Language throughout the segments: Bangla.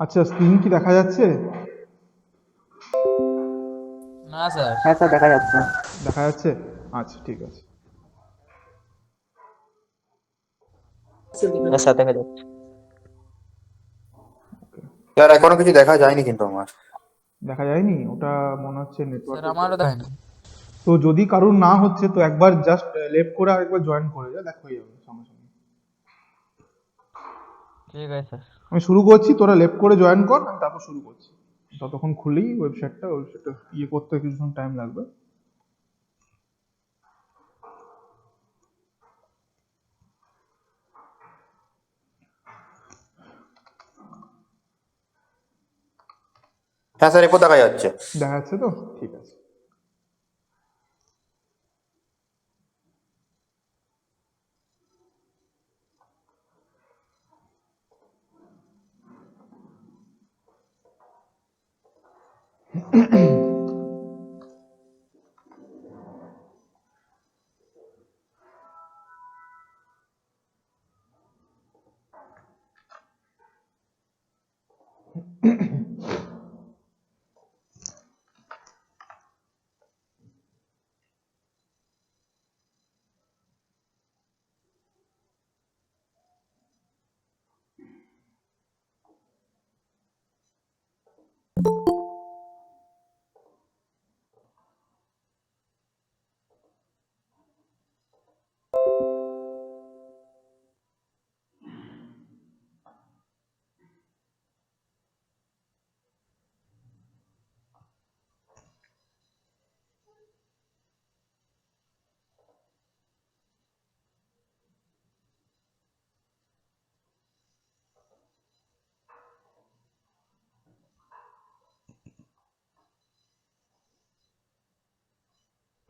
আচ্ছা, স্ক্রিন কি দেখা যাচ্ছে? না স্যার। হ্যাঁ স্যার, দেখা যাচ্ছে। দেখা যাচ্ছে। আচ্ছা, ঠিক আছে। হ্যাঁ স্যার, দেখা যাচ্ছে। স্যার এখনো কিছু দেখা যায়নি কিন্তু আমার। দেখা যায়নি, ওটা মনে হচ্ছে স্যার নেটওয়ার্কের আমারও প্রবলেম। দেয়নি। তো যদি কারুর না হচ্ছে তো একবার জাস্ট লেফট করে আরেকবার জয়েন করে যা, দেখ হয়ে যাবে সঙ্গে সঙ্গে। ঠিক আছে স্যার। আমি শুরু করছি, তোরা লেফট করে জয়েন কর, আমি তারপর শুরু করছি। ততক্ষণ খুলি ওয়েবসাইটটা ইয়ে করতে কিছুক্ষণ টাইম লাগবে। হ্যাঁ স্যার, এরপর দেখা যাচ্ছে। দেখা যাচ্ছে তো? ঠিক আছে।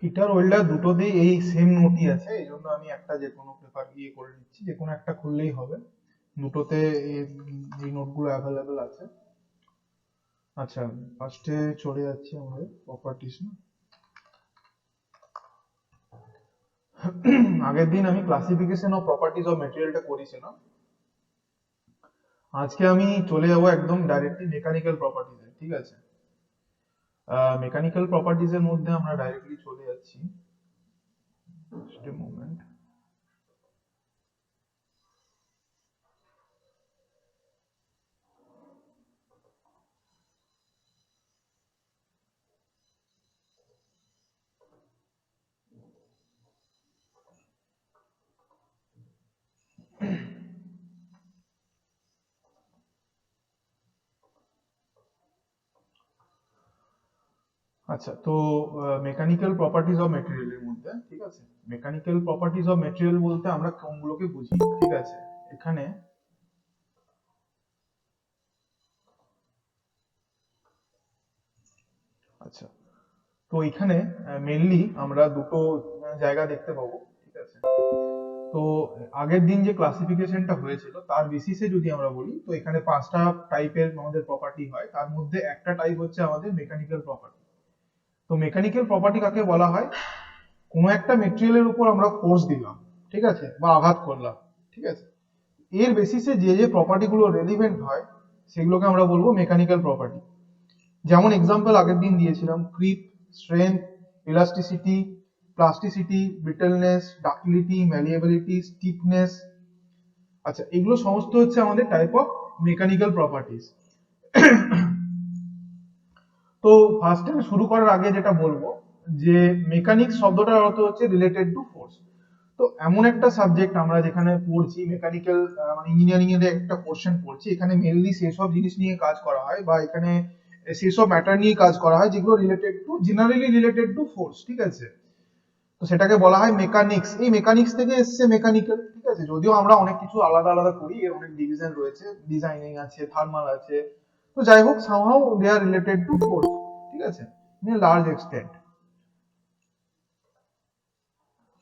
পিটার ওয়েল্ডার দুটোতেই এই সেম নোটই আছে, এই জন্য আমি একটা যে কোনো পেপার ইয়ে করে নিচ্ছি, যে কোনো একটা খুললেই হবে। দুটোতে এই নোটগুলো অ্যাভেলেবেল আছে। আচ্ছা, ফার্স্টে চলে যাচ্ছি আমাদের প্রপার্টিস না। আগের দিন আমি ক্লাসিফিকেশন অফ প্রপার্টিজ অফ মেটেরিয়ালটা করেছিলাম। আজকে আমি চলে যাব একদম ডাইরেক্টলি মেকানিক্যাল প্রপার্টিজে, ঠিক আছে? মেকানিক্যাল প্রপার্টিজের মধ্যে আমরা ডাইরেক্টলি চলে যাচ্ছি। Just a moment. আচ্ছা, তো মেকানিক্যাল প্রপার্টিজ অফ মেটেরিয়ালের মধ্যে, ঠিক আছে, মেকানিক্যাল প্রপার্টিজ অফ মেটেরিয়াল বলতে আমরা কোনগুলোকে বুঝি, ঠিক আছে? এখানে আচ্ছা, তো এখানে মেইনলি আমরা দুটো জায়গা দেখতে পাবো, ঠিক আছে? তো আগের দিন যে ক্লাসিফিকেশনটা হয়েছিল তার বেসিসে যদি আমরা বলি, তো এখানে পাঁচটা টাইপের আমাদের প্রপার্টি হয়, তার মধ্যে একটা টাইপ হচ্ছে আমাদের মেকানিক্যাল প্রপার্টি। তো মেকানিক্যাল প্রপার্টি কাকে বলা হয়? কোনো একটা মেটেরিয়ালের উপর আমরা ফোর্স দিলাম, ঠিক আছে, বা আঘাত করলাম, ঠিক আছে, এর বেসিসে যে যে প্রপার্টি গুলো রেলিভেন্ট হয় সেগুলোকে আমরা বলবো মেকানিক্যাল প্রপার্টি। যেমন এক্সাম্পল আগের দিন দিয়েছিলাম, creep, strength, elasticity, plasticity, brittleness, ductility, malleability, stiffness. আচ্ছা, এগুলো সমস্ত হচ্ছে আমাদের টাইপ অফ মেকানিক্যাল প্রপার্টিজ। তো ফার্স্ট আমি শুরু করার আগে যেটা বলবো, যে মেকানিক্স শব্দটার অর্থ হচ্ছে রিলেটেড টু ফোর্স। তো এমন একটা সাবজেক্ট আমরা যেখানে পড়ছি মেকানিক্যাল, মানে ইঞ্জিনিয়ারিং এর একটা পোর্শন পড়ছি, এখানে মেইনলি সেসব জিনিস নিয়ে কাজ করা হয়, বা এখানে সেসব ম্যাটার নিয়ে কাজ করা হয় যেগুলো related to, generally related to force, ঠিক আছে? তো সেটাকে বলা হয় মেকানিক্স। এই মেকানিক্স থেকে এসছে মেকানিক্যাল, ঠিক আছে? যদিও আমরা অনেক কিছু আলাদা আলাদা করি, এর অনেক ডিভিশন রয়েছে, ডিজাইনিং আছে, থার্মাল আছে। তো যাই হোক, somehow they are related to force, ঠিক আছে, ইন এ লার্জ এক্সটেন্ট।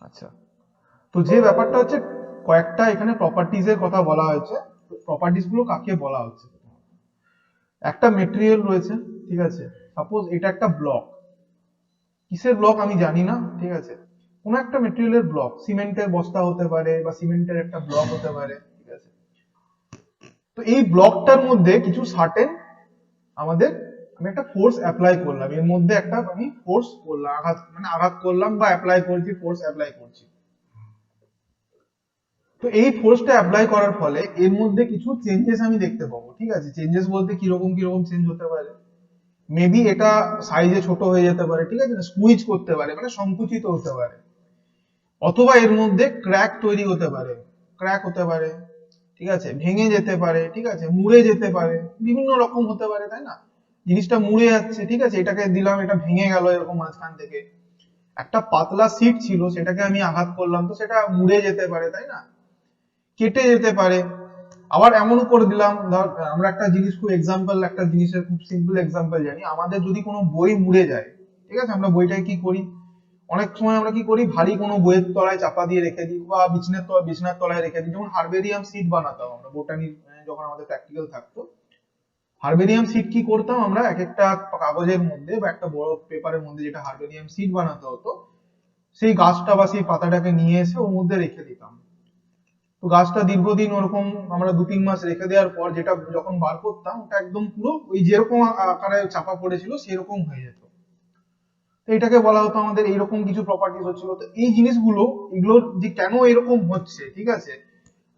আচ্ছা, তো যে ব্যাপারটা হচ্ছে, কয়েকটা এখানে প্রপার্টিজ এর কথা বলা হয়েছে। প্রপার্টিজ গুলো কাকে বলা হচ্ছে? একটা মেটেরিয়াল রয়েছে, ঠিক আছে, সাপোজ এটা একটা ব্লক। কিসের ব্লক আমি জানি না, ঠিক আছে, কোন একটা মেটেরিয়ালের ব্লক, সিমেন্টের বস্তা হতে পারে, বা সিমেন্টের একটা ব্লক হতে পারে, ঠিক আছে? তো এই ব্লকটার মধ্যে কিছু সার্টেন আমাদের আমি একটা ফোর্স অ্যাপ্লাই করলাম, এর মধ্যে একটা আমি ফোর্স করলাম, আঘাত করলাম বা অ্যাপ্লাই করছি, ফোর্স অ্যাপ্লাই করছি। তো এই ফোর্সটা অ্যাপ্লাই করার ফলে এর মধ্যে কিছু চেঞ্জেস আমি দেখতে পাবো, ঠিক আছে। চেঞ্জেস বলতে কিরকম কিরকম চেঞ্জ হতে পারে, মেবি এটা সাইজে ছোট হয়ে যেতে পারে, ঠিক আছে, স্কুইজ করতে পারে, মানে সংকুচিত হতে পারে, অথবা এর মধ্যে ক্র্যাক তৈরি হতে পারে, ক্র্যাক হতে পারে, ঠিক আছে, ভেঙে যেতে পারে, ঠিক আছে, মুড়ে যেতে পারে, বিভিন্ন রকম হতে পারে, তাই না। জিনিসটা মুড়ে যাচ্ছে, ঠিক আছে, এটাকে দিলাম, এটা ভেঙে গেল এরকম মাঝখান থেকে। একটা পাতলা সিট ছিল, সেটাকে আমি আঘাত করলাম, তো সেটা মুড়ে যেতে পারে, তাই না, কেটে যেতে পারে। আবার এমনও করে দিলাম, ধর আমরা একটা জিনিস, খুব এক্সাম্পল, একটা জিনিসের খুব সিম্পল এক্সাম্পল জানি, আমাদের যদি কোনো বই মুড়ে যায়, ঠিক আছে, আমরা বইটাকে কি করি, অনেক সময় আমরা কি করি, ভারী কোনো বইয়ের তলায় চাপা দিয়ে রেখে দিই, বা বিছনার তলায় রেখে দিই। যেমন হারবেরিয়াম সিট বানাতাম আমরা বোটানি, যখন আমাদের প্র্যাকটিক্যাল থাকতো, হারবেরিয়াম সিট কি করতাম আমরা, এক একটা কাগজের মধ্যে বা একটা বড় পেপারের মধ্যে, যেটা হারবেরিয়াম সিট বানাতে হতো, সেই গাছটা বা সেই পাতাটাকে নিয়ে এসে ওর মধ্যে রেখে দিতাম। তো গাছটা দীর্ঘদিন ওরকম আমরা 2-3 মাস রেখে দেওয়ার পর যেটা যখন বার করতাম, ওটা একদম পুরো ওই যেরকম আকারে চাপা পড়েছিল সেরকম হয়ে যেত। তো এটাকে বলা হতো আমাদের এইরকম কিছু প্রপার্টিজ হচ্ছিল। তো এই জিনিসগুলো, এগুলো যে কেন এরকম হচ্ছে, ঠিক আছে,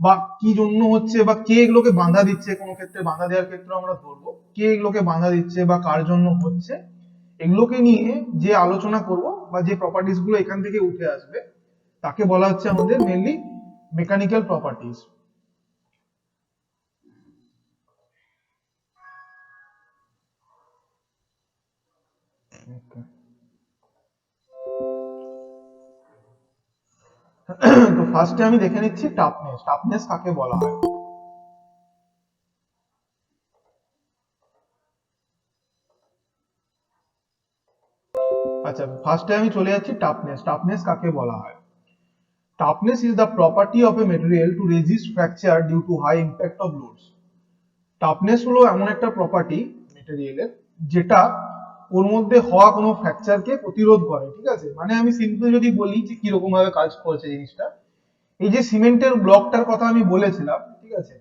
বা কি জন্য হচ্ছে, বা কে এগুলোকে বাধা দিচ্ছে, কোনো ক্ষেত্রে বাধা দেওয়ার ক্ষেত্রে আমরা ধরবো কে এগুলোকে বাধা দিচ্ছে বা কার জন্য হচ্ছে, এগুলোকে নিয়ে যে আলোচনা করব বা যে প্রপার্টিজ গুলো এখান থেকে উঠে আসবে, তাকে বলা হচ্ছে আমাদের মেইনলি মেকানিক্যাল প্রপার্টিজ। তো ফার্স্টে আমি দেখে নিচ্ছি টাফনেস। টাফনেস কাকে বলা হয়? আচ্ছা, ফার্স্টে আমি চলে যাচ্ছি টাফনেস। টাফনেস কাকে বলা হয়? Toughness is the property of a material to resist fracture due to high impact of loads. Toughness হলো এমন একটা প্রপার্টি মেটেরিয়ালের, যেটা ওর মধ্যে হওয়া কোনো ফ্র্যাকচারকে প্রতিরোধ করে, ঠিক আছে। মানে আমি সিম্পল যদি বলি যে কিরকম ভাবে কাজ করছে জিনিসটা, এই যে সিমেন্টের ব্লকটার কথা আমি বলেছিলাম, ঠিক আছে,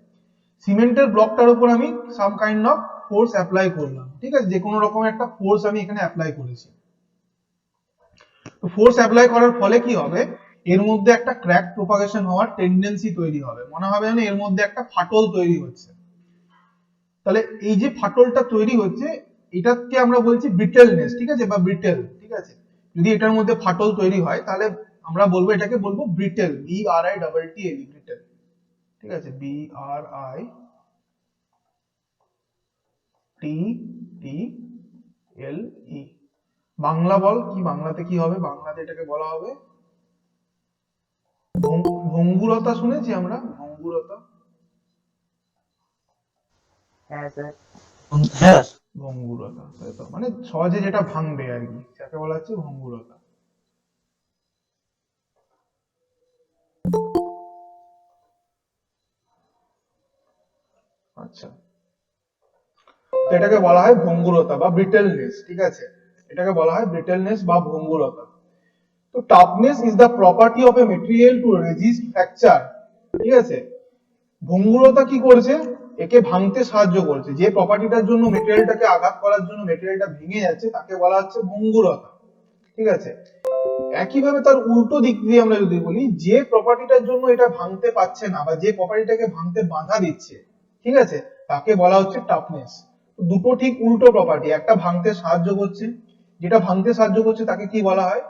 সিমেন্টের ব্লকটার উপর আমি some kind of force apply করলাম, ঠিক আছে, যে কোনো রকম একটা ফোর্স আমি এখানে অ্যাপ্লাই করেছি। তো ফোর্স অ্যাপ্লাই করার ফলে কি হবে, এর মধ্যে একটা ক্র্যাক প্রপাগেশন হওয়ার টেন্ডেন্সি তৈরি হবে, মনে হবে যেন এর মধ্যে একটা ফাটল তৈরি হচ্ছে। তাহলে এই যে ফাটলটা তৈরি হচ্ছে, এটাকে আমরা বলছি ব্রিটেলনেস, ঠিক আছে, বা ব্রিটেল, ঠিক আছে। যদি এটার মধ্যে ফাটল তৈরি হয়, তাহলে আমরা বলবো, এটাকে বলবো ব্রিটেল, BRITTLE, ব্রিটেল, ঠিক আছে, BRITTLE। বাংলা বল, কি বাংলাতে কি হবে, বাংলাতে এটাকে বলা হবে ভঙ্গুরতা। শুনেছি আমরা ভঙ্গুরতা, হ্যাঁ স্যার। হ্যাঁ। ভঙ্গুরতা, তাই তো, মানে সহজে যেটা ভাঙবে আর কি, সেটাকে বলা হচ্ছে ভঙ্গুরতা। আচ্ছা, তো এটাকে বলা হয় ভঙ্গুরতা বা ব্রিটেলনেস, ঠিক আছে, এটাকে বলা হয় ব্রিটেলনেস বা ভঙ্গুরতা। তো toughness is the property of a material to resist fracture, ঠিক আছে। ভঙ্গুরতা কি করছে, একে ভাঙতে সাহায্য করছে, যে প্রপার্টিটার জন্য মেটেরিয়ালটাকে আঘাত করার জন্য মেটেরিয়ালটা ভেঙে যাচ্ছে, তাকে বলা হচ্ছে ভঙ্গুরতা, ঠিক আছে। একইভাবে তার উল্টো দিক দিয়ে আমরা যদি বলি, যে প্রপার্টিটার জন্য এটা ভাঙতে পারছে না বা যে প্রপার্টিটাকে ভাঙতে বাধা দিচ্ছে, ঠিক আছে, তাকে বলা হচ্ছে টাফনেস। দুটো ঠিক উল্টো প্রপার্টি, একটা ভাঙতে সাহায্য করছে, যেটা ভাঙতে সাহায্য করছে তাকে কি বলা হয়,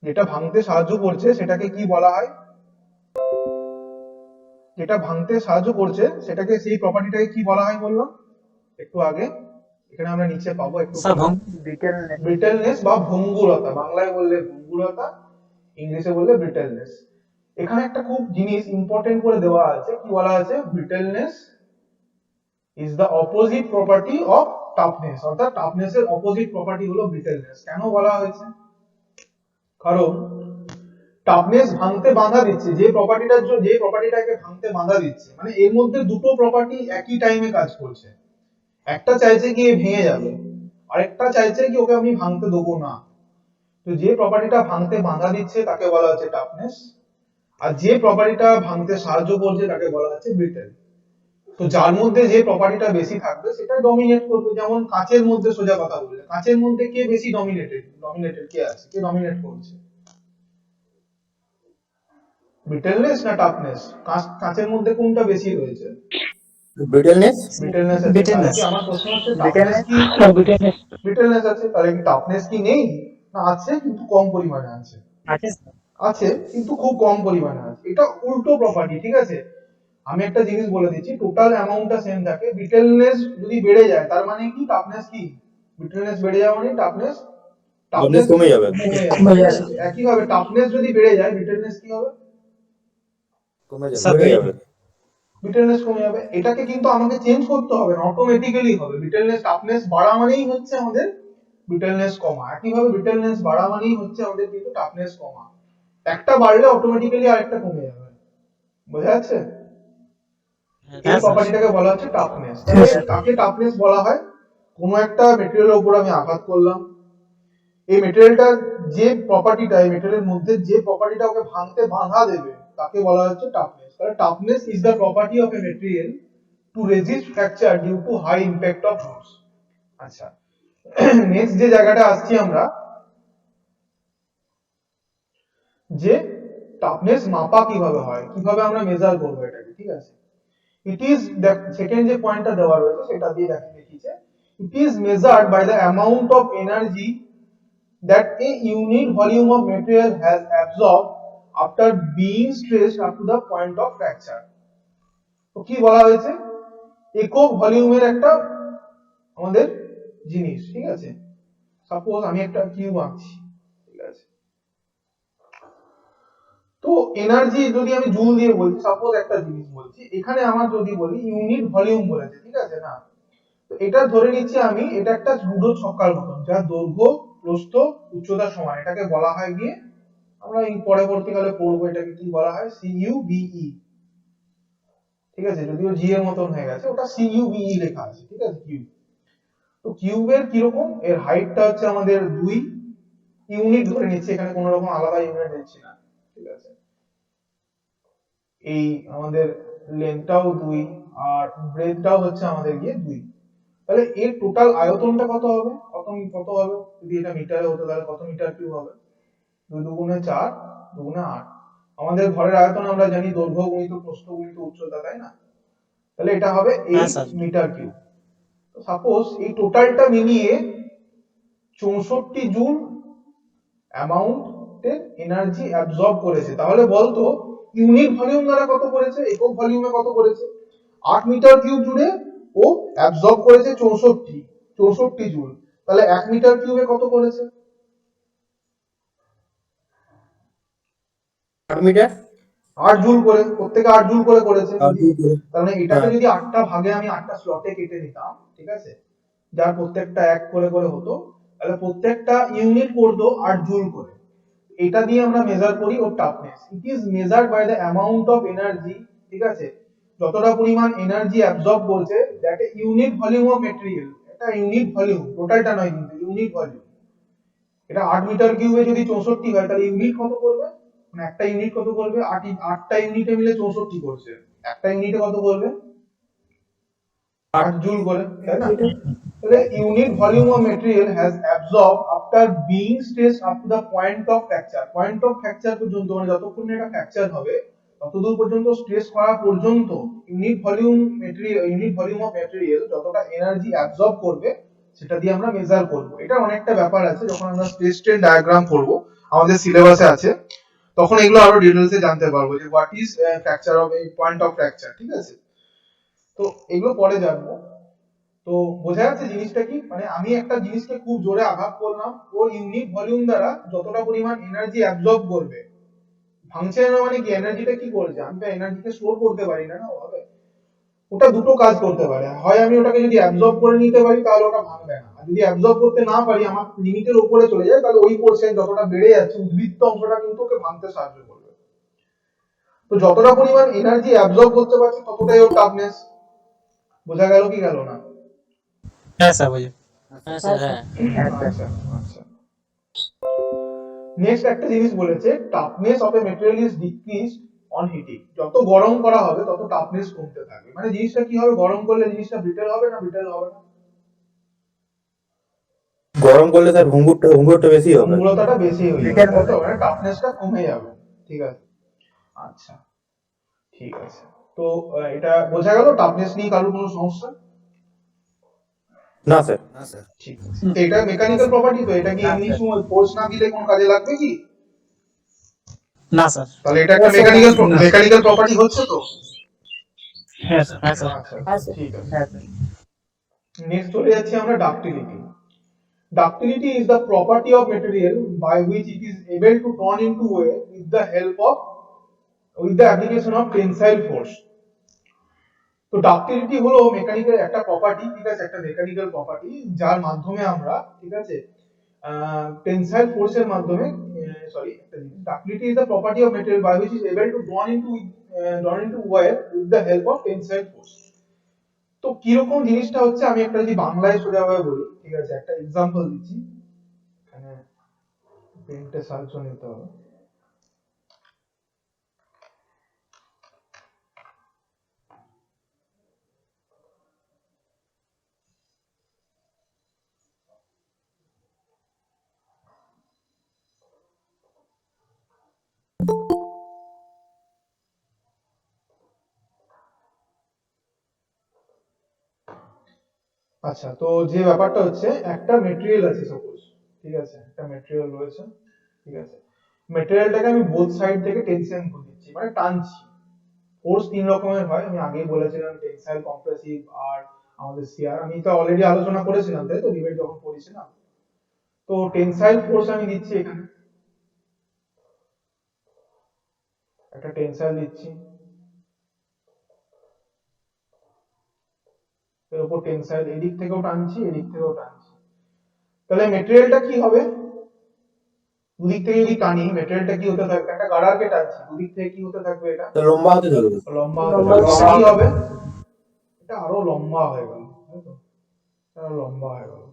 যেটা ভাঙতে সাহায্য করছে সেটাকে কি বলা হয়, যেটা ভাঙতে সাহায্য করছে সেটাকে, সেই প্রপার্টিটাকে কি বলা হয় বললাম একটু আগে, এখানে আমরা নিচে পাবো একটু, স্যার বিকেল ব্রিটেলনেস বা ভঙ্গুরতা। বাংলায় বললে ভঙ্গুরতা, ইংলিশে বললে ব্রিটেলনেস। এখানে একটা খুব জিনিস ইম্পর্টেন্ট করে দেওয়া আছে, কি বলা আছে, brittleness is the opposite property of toughness, অর্থাৎ টাফনেসের অপোজিট প্রপার্টি হলো ব্রিটেলনেস। কেন বলা হয়েছে, কারণ টাফনেস ভাঙতে বাধা দিচ্ছে, যে প্রপার্টিটার জন্য, যে প্রপার্টিটাকে ভাঙতে বাধা দিচ্ছে, মানে এর মধ্যে দুটো প্রপার্টি একই টাইমে কাজ করছে। একটা চাইছে কি এ ভেঙে যাবে, আরেকটা চাইছে কি ওকে আমি ভাঙতে দেবো না। তো যে প্রপার্টিটা ভাঙতে বাধা দিচ্ছে তাকে বলা হচ্ছে টাফনেস, আর যে প্রপার্টিটা ভাঙতে সাহায্য করছে তাকে বলা হচ্ছে ব্রিটেল। তো যার মধ্যে যে প্রপার্টিটা বেশি থাকবে সেটা ডমিনেট করবে। যেমন কাচের মধ্যে সোজা কথা বললে, কাচের মধ্যে কে বেশি ডমিনেটেড কে আছে, কে ডমিনেট করছে, ব্রিটেলনেস না টাফনেস? কাচের মধ্যে কোনটা বেশি রয়েছে? ব্রিটেলনেস। ব্রিটেলনেস আছে। তাহলে কি আমার প্রশ্ন হচ্ছে টাফনেস বিটেলনেস কি? বিটেলনেস ব্রিটেলনেস আছে, তাহলে কি টাফনেস কি নেই? না, আছে কিন্তু কম পরিমাণে আছে। আছে স্যার। আছে কিন্তু খুব কম পরিমাণে আছে। এটা উল্টো প্রপার্টি, ঠিক আছে? আমি একটা জিনিস বলে দিচ্ছি, টোটাল অ্যামাউন্টটা সেম থাকে, ব্রিটেলনেস যদি বেড়ে যায় তার মানে কি টাফনেস কি? ব্রিটেলনেস বেড়ে যাওয়া মানে টাফনেস টাফনেস টাফনেস কমে যাবে। কমে যাবে, কমে ঠিক যাবে। আছে? একই ভাবে টাফনেস যদি বেড়ে যায় ব্রিটেলনেস কি হবে? কমে যাবে, স্যার বেড়ে যাবে। ব্রিটেলনেস কমে যাবে। এটাকে কিন্তু আমাকে চেঞ্জ করতে হবে না, অটোমেটিক্যালি হবে। ব্রিটেলনেস টাফনেস বাড়া মানেই হচ্ছে আমাদের ব্রিটেলনেস কমা, একইভাবে ব্রিটেলনেস বাড়া মানেই হচ্ছে আমাদের কিন্তু টাফনেস কমা। একটা বাড়লে অটোমেটিক্যালি আরেকটা কমে যাবে। বোঝা যাচ্ছে? এই হ্যাঁ স্যার। প্রপার্টিটাকে বলা হচ্ছে টাফনেস। তাহলে কাকে টাফনেস বলা হয়? কোনো একটা মেটেরিয়ালের উপর আমি আঘাত করলাম, এই মেটেরিয়ালটা যে প্রপার্টিটা, এই মেটেরিয়ালের মধ্যে যে প্রপার্টিটা ওকে ভাঙতে বাধা দেবে তাকে বলা হচ্ছে টাফনেস। তাহলে toughness is the property of a material to resist fracture due to high impact of force. আচ্ছা, নেক্সট যে জায়গাটা আসছি আমরা, যে টাফনেস মাপা কিভাবে হয়, কিভাবে আমরা মেজার করবো এটাকে, ঠিক আছে? ইট ইজ, সেকেন্ড যে পয়েন্টটা দেওয়া রয়েছে সেটা দিয়ে দেখিয়েছে, it is measured by the amount of energy that a unit volume of material has absorbed after being stretched up to the point of fracture. তো কি বলা হয়েছে? একক ভলিউমের একটা আমাদের জিনিস, ঠিক আছে? সাপোজ আমি একটা কিউব আঁকছি, ঠিক আছে? তো এনার্জি যদি আমি জুল দিয়ে বলছি, সাপোজ একটা জিনিস বলছি, এখানে আমার যদি বলি ইউনিট ভলিউম বলেছে, ঠিক আছে না? তো এটা ধরে নিচ্ছি আমি, এটা একটা লুডো ছক্কার মতন, যার দৈর্ঘ্য, প্রস্থ, উচ্চতা সমান। এটাকে বলা হয় গিয়ে, আমরা এই পরবর্তীকালে পড়বো এটাকে কি বলা হয়, সিইউবিই, ঠিক আছে? যদিও জি এর মতন হয়ে গেছে, ওটা সিইউবিই লেখা আছে, ঠিক আছে? কিউব। তো কিউবের কিরকম, এর হাইটটা হচ্ছে আমাদের 2 ইউনিট ধরে নিচ্ছি, এখানে কোনো রকম আলাদা ইউনিট নিচ্ছি না, ঠিক আছে? এই আমাদের লেন্থটাও 2 আর ব্রেডটাও হচ্ছে আমাদের গিয়ে 2। তাহলে এর টোটাল আয়তনটা কত হবে? কত হবে? যদি এটা মিটারে হতো তাহলে কত মিটার কিউব হবে? 2 দুগুণে 4, দুগুণে 8। আমাদের ঘরের আয়তন আমরা জানি দৈর্ঘ্য গুণিত প্রস্থ গুণিত উচ্চতা, তাই না? তাহলে এটা হবে হ্যাঁ 8 স্যার। Metre cube. তো সাপোজ এই টোটালটা মিলিয়ে 64 জুল অ্যামাউন্টের এনার্জি অ্যাবজর্ব করেছে। তাহলে বলতো ইউনিট ভলিউম দ্বারা কত করেছে, একক ভলিউমে কত করেছে? 8 মিটার কিউব জুড়ে ও অ্যাবজর্ব করেছে 64 জুল। তাহলে 1 মিটার কিউবে কত করেছে? 8 মিটার। 8 জুল করে, প্রত্যেকে 8 জুল করে করেছে। আর কি করে? তার মানে এটাকে হ্যাঁ। যদি 8টা ভাগে আমি 8টা স্লটে কেটে নিতাম, ঠিক আছে? যার প্রত্যেকটা 1 করে করে হতো, তাহলে প্রত্যেকটা ইউনিট করতো 8 জুল করে। এটা দিয়ে আমরা মেজার করি ওর toughness. It is measured by the amount of energy, ঠিক আছে? যতটা পরিমাণ এনার্জি অ্যাবজর্ব করছে, that a unit volume of material. এটা ইউনিট ভলিউম, টোটালটা নয় কিন্তু, ইউনিট ভলিউম। এটা 8 মিটার কিউবে যদি 64 হয় তাহলে ইউনিট কত করবে? মানে একটা ইউনিট কত করবে? 8টা ইউনিটে মিলে 64 করছে। একটা ইউনিটে কত করবে? 8 জুল করে, তাই না? তাহলে unit volume of material has absorb after being stretched up to the point of fracture. Point of fracture পর্যন্ত, মানে যতক্ষণ না এটা ফ্র্যাকচার হবে ততদূর পর্যন্ত, স্ট্রেস করা পর্যন্ত ইউনিট ভলিউম অফ ম্যাটেরিয়াল যতটা এনার্জি অ্যাবজর্ব করবে সেটা দিয়ে আমরা মেজার করব। এটা অনেকটা ব্যাপার আছে, যখন আমরা স্ট্রেস স্ট্রেন ডায়াগ্রাম করব আমাদের সিলেবাসে আছে, তখন এগুলো আরো ডিটেইলসে জানতে পারবো যে what is fracture of point of fracture, ঠিক আছে? তো এগুলো পরে জানবো। তো বোঝা যাচ্ছে জিনিসটা কি, মানে আমি একটা জিনিসকে খুব জোরে আঘাত করলাম, ওর ইউনিট ভলিউম দ্বারা যতটা পরিমাণ এনার্জি অ্যাবজর্ব করবে, ভাঙছে না মানে কি, এনার্জিটা কি করছে, আমি তো এনার্জিকে স্টোর করতে পারি না, না ওভাবে। ওটা দুটো কাজ করতে পারে, হয় আমি ওটাকে যদি অ্যাবজর্ব করে নিতে পারি তাহলে ওটা ভাঙবে না, আর যদি অ্যাবজর্ব করতে না পারি, আমার লিমিটের উপরে চলে যায়, তাহলে ওই পোরশন যতটা বেড়ে যাচ্ছে উদ্বৃত্ত অংশটা কিন্তু ওকে ভাঙতে সাহায্য করবে। তো যতটা পরিমাণ এনার্জি অ্যাবজর্ব করতে পারছে ততটাই ওর টাফনেস। বোঝা গেল কি গেল না? হ্যাঁ স্যার বুঝি। হ্যাঁ স্যার। হ্যাঁ। আচ্ছা আচ্ছা। নেক্সট একটা জিনিস বলেছে, toughness of a material is decreased on heating. যত গরম করা হবে তত টাফনেস কমতে থাকবে। মানে জিনিসটা কি হবে, গরম করলে জিনিসটা ব্রিটেল হবে না ব্রিটেল হবে না? গরম করলে স্যার ভঙ্গুরটা বেশি হবে। অম্লতাটা বেশি হয়ে যাবে, তাই তো? মানে টাফনেসটা কমে যাবে। ঠিক আছে, আচ্ছা, ঠিক আছে। তো এটা বোঝা গেল, টাফনেস নিয়ে কারোর কোনো সমস্যা? না স্যার। ঠিক আছে। তো এটা মেকানিক্যাল প্রপার্টি, তো এটা কি এমনি সময় ফোর্স না দিলে কোনো কাজে লাগবে কি? না স্যার। তাহলে এটা একটা মেকানিক্যাল প্রপার্টি হচ্ছে তো? হ্যাঁ স্যার। হ্যাঁ স্যার। আচ্ছা, ঠিক আছে। নেক্সট চলে যাচ্ছি আমরা ductility. Ductility is the property of material by which it is able to turn into air with the application of tensile force. তো ডাক্টিলিটি হলো মেকানিক্যাল একটা প্রপার্টি, ঠিক আছে, একটা মেকানিক্যাল প্রপার্টি যার মাধ্যমে আমরা, ঠিক আছে, টেনসাইল ফোর্সের মাধ্যমে, sorry, ductility is the property of material by which is able to drawn into wire with the help of tensile force. তো কিরকম জিনিসটা হচ্ছে, আমি একটা যদি বাংলায় সোজাভাবে বলি, ঠিক আছে, একটা এক্সাম্পল দিচ্ছি। এখানে পেনটা সাহায্য নিতে হবে। আচ্ছা, তো যে ব্যাপারটা হচ্ছে, একটা মেটেরিয়াল আছে সাপোজ, ঠিক আছে, একটা মেটেরিয়াল রয়েছে, ঠিক আছে, মেটেরিয়ালটাকে আমি বোথ সাইড থেকে টেনশন করে দিচ্ছি, মানে টানছি। ফোর্স তিন রকমের হয়, আমি আগেই বলেছিলাম, টেনসাইল, কম্প্রেসিভ আর আমাদের শিয়ার। আমি তো অলরেডি আলোচনা করেছিলাম, তাই তো, ডিবেট যখন করেছিলাম। তো টেনসাইল ফোর্স আমি দিচ্ছি এখানে, একটা টেনসাইল দিচ্ছি, এর উপর টেনসাইল, এদিক থেকেও টানছি এদিক থেকেও টানছি। তাহলে মেটেরিয়ালটা কি হবে, দুদিক থেকে যদি টানি মেটেরিয়ালটা কি হতে থাকবে, একটা গাড়ারকে টানছি, দুদিক থেকে কি হতে থাকবে, এটা তো লম্বা হতে থাকবে। লম্বা হতে থাকবে। এটা কি হবে, এটা আরো লম্বা হয়ে গেল, তাই তো, এটা লম্বা হয়ে গেল।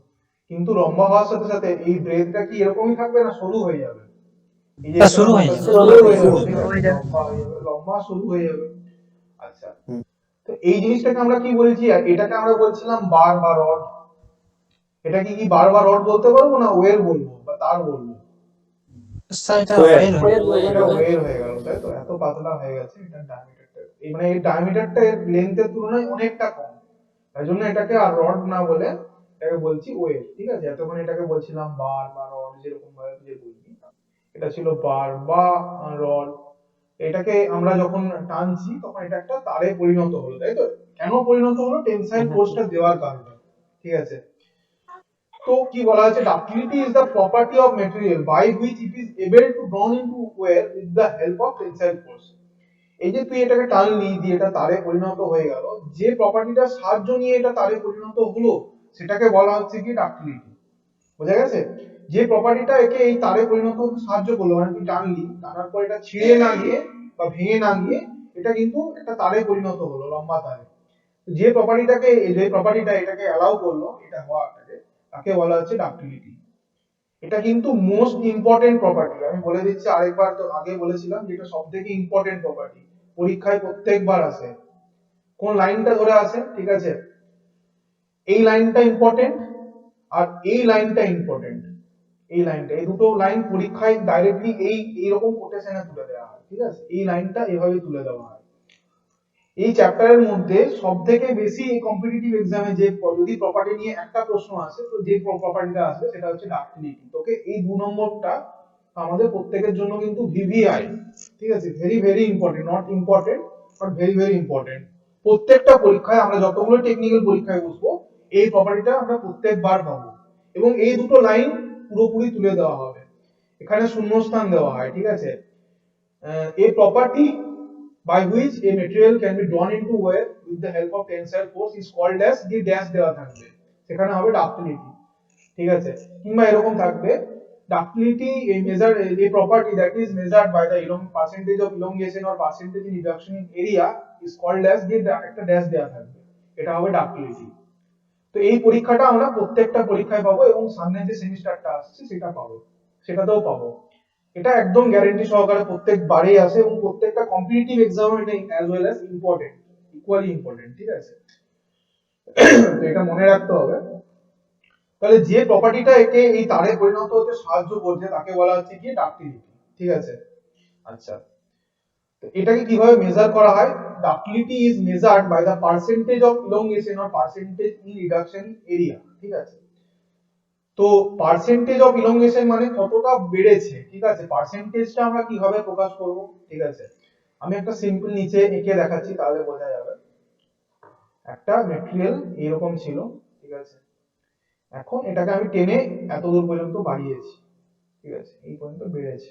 কিন্তু লম্বা হওয়ার সাথে সাথে এই ব্রেডটা কি এরকমই থাকবে না সরু হয়ে যাবে? এই যে শুরু হয়ে লম্বা, যাবে। শুরু হয়ে যাবে, ঠিক আছে? লম্বা হয়ে যাবে, লম্বা শুরু হয়ে যাবে। আচ্ছা, তো এই জিনিসটাকে আমরা কি বলছি, আর এটাকে আমরা বলছিলাম বার বা রড। এটা কি বার বা রড বলতে পারবো, না ওয়েল বলবো বা তার বলবো? স্যার এটা Square. ওয়েল হয়ে যাবে। এটা ওয়েল হয়ে গেল, তাই তো, এত পাতলা হয়ে গেছে এটা ডায়ামিটারটা, এই মানে এই ডায়ামিটারটা এর লেন্থের তুলনায় অনেকটা কম, তাই জন্য এটাকে আর রড না বলে এটাকে বলছি ওয়েল। ঠিক আছে, এতক্ষণ এটাকে বলছিলাম বার বা রড, যেরকম ভাবে যে বলবি, এটা ছিল বার বা রড। এটাকে আমরা যখন টানছি তখন এটা একটা তারে পরিণত হলো, তাই তো? কেন পরিণত হলো? টেনসাইল ফোর্সটা দেওয়ার কারণে, ঠিক আছে। তো কি বলা হচ্ছে, ductility is the property of material by which it is able to drawn into wear with the help of tensile force. এই যে তুই এটাকে টানলি দিয়ে এটা তারে পরিণত হয়ে গেল, যে প্রপার্টিটার সাহায্য নিয়ে এটা তারে পরিণত হলো সেটাকে বলা হচ্ছে কি ডাক্টিলিটি। বোঝা গেছে? যে প্রপার্টিটা একে এই তারে পরিণত হতে সাহায্য করলো, মানে তুই টানলি, টানার পর এটা ছিঁড়ে না গিয়ে বা ভেঙে না গিয়ে এটা কিন্তু একটা তারে পরিণত হলো, লম্বা তারে। যে প্রপার্টিটা এটাকে অ্যালাউ করলো এটা হওয়াটাকে, তাকে বলা হচ্ছে ডাক্টিলিটি। এটা কিন্তু মোস্ট ইম্পর্টেন্ট প্রপার্টি, আমি বলে দিচ্ছি আরেকবার, তো আগে বলেছিলাম যে এটা সবথেকে ইম্পর্টেন্ট প্রপার্টি, পরীক্ষায় প্রত্যেকবার আসে। কোন লাইনটা ধরে আসে, ঠিক আছে, এই লাইনটা ইম্পর্টেন্ট আর এই লাইনটা ইম্পর্টেন্ট। এই লাইনটা, এই দুটো লাইন পরীক্ষায় ডাইরেক্টলি এইরকম কোটেশনে তুলে দেওয়া হয়, ঠিক আছে, এই লাইনটা এভাবে তুলে দেওয়া হয়। এই চ্যাপ্টারের মধ্যে সবথেকে বেশি কম্পিটিটিভ এক্সামে যে যদি প্রপার্টি নিয়ে একটা প্রশ্ন আসে, তো যে প্রপার্টিটা আসবে সেটা হচ্ছে ডাক্টিলিটি। তোকে এই 2 নম্বরটা আমাদের প্রত্যেকের জন্য কিন্তু ভিভিআই, ঠিক আছে, very very important, not important but very very important. প্রত্যেকটা পরীক্ষায় আমরা যতগুলো টেকনিক্যাল পরীক্ষায় বসবো এই প্রপার্টিটা আমরা প্রত্যেকবার পাবো, এবং এই দুটো লাইন পুরোপুরি তুলে দেওয়া হবে, এখানে শূন্যস্থান দেওয়া হয়, ঠিক আছে। A property by which a material can be drawn into wear with the help of tensile force is called as, the dash দেওয়া থাকবে, সেখানে হবে ডাক্টিলিটি, ঠিক আছে। কিংবা এরকম থাকবে, ductility a measure a property that is measured by the percentage of elongation or percentage in reduction in area is called as, the একটা ড্যাশ দেওয়া থাকবে, এটা হবে ডাক্টিলিটি। তো এই পরীক্ষাটা আমরা প্রত্যেকটা পরীক্ষায় পাবো, এবং সামনে যে সেমিস্টারটা আসছে সেটা পাবো, সেটাতেও পাবো। এটা একদম গ্যারেন্টি সহকারে প্রত্যেকবারেই আসে এবং প্রত্যেকটা কম্পিটিটিভ এক্সামে এটা as well as important, equally important, ঠিক আছে। তো এটা মনে রাখতে হবে। তাহলে যে প্রপার্টিটা একে এই তারে পরিণত হতে সাহায্য করছে তাকে বলা হচ্ছে কি ডাক্টিলিটি, ঠিক আছে। আচ্ছা, তো এটাকে কিভাবে মেজার করা হয়? Ductility is measured by the percentage of elongation or percentage in reduction area, ঠিক আছে। তো পার্সেন্টেজ অফ ইলংগেশন মানে কতটা বেড়েছে, ঠিক আছে। পার্সেন্টেজটা আমরা কিভাবে প্রকাশ করব, ঠিক আছে। আমি একটা সিম্পল নিচে এঁকে দেখাচ্ছি তাহলে বোঝা যাবে। একটা ম্যাটেরিয়াল এরকম ছিল, ঠিক আছে। এখন এটাকে আমি টেনে এত দূর পর্যন্ত বাড়িয়েছি, ঠিক আছে, এই পর্যন্ত বেড়েছে।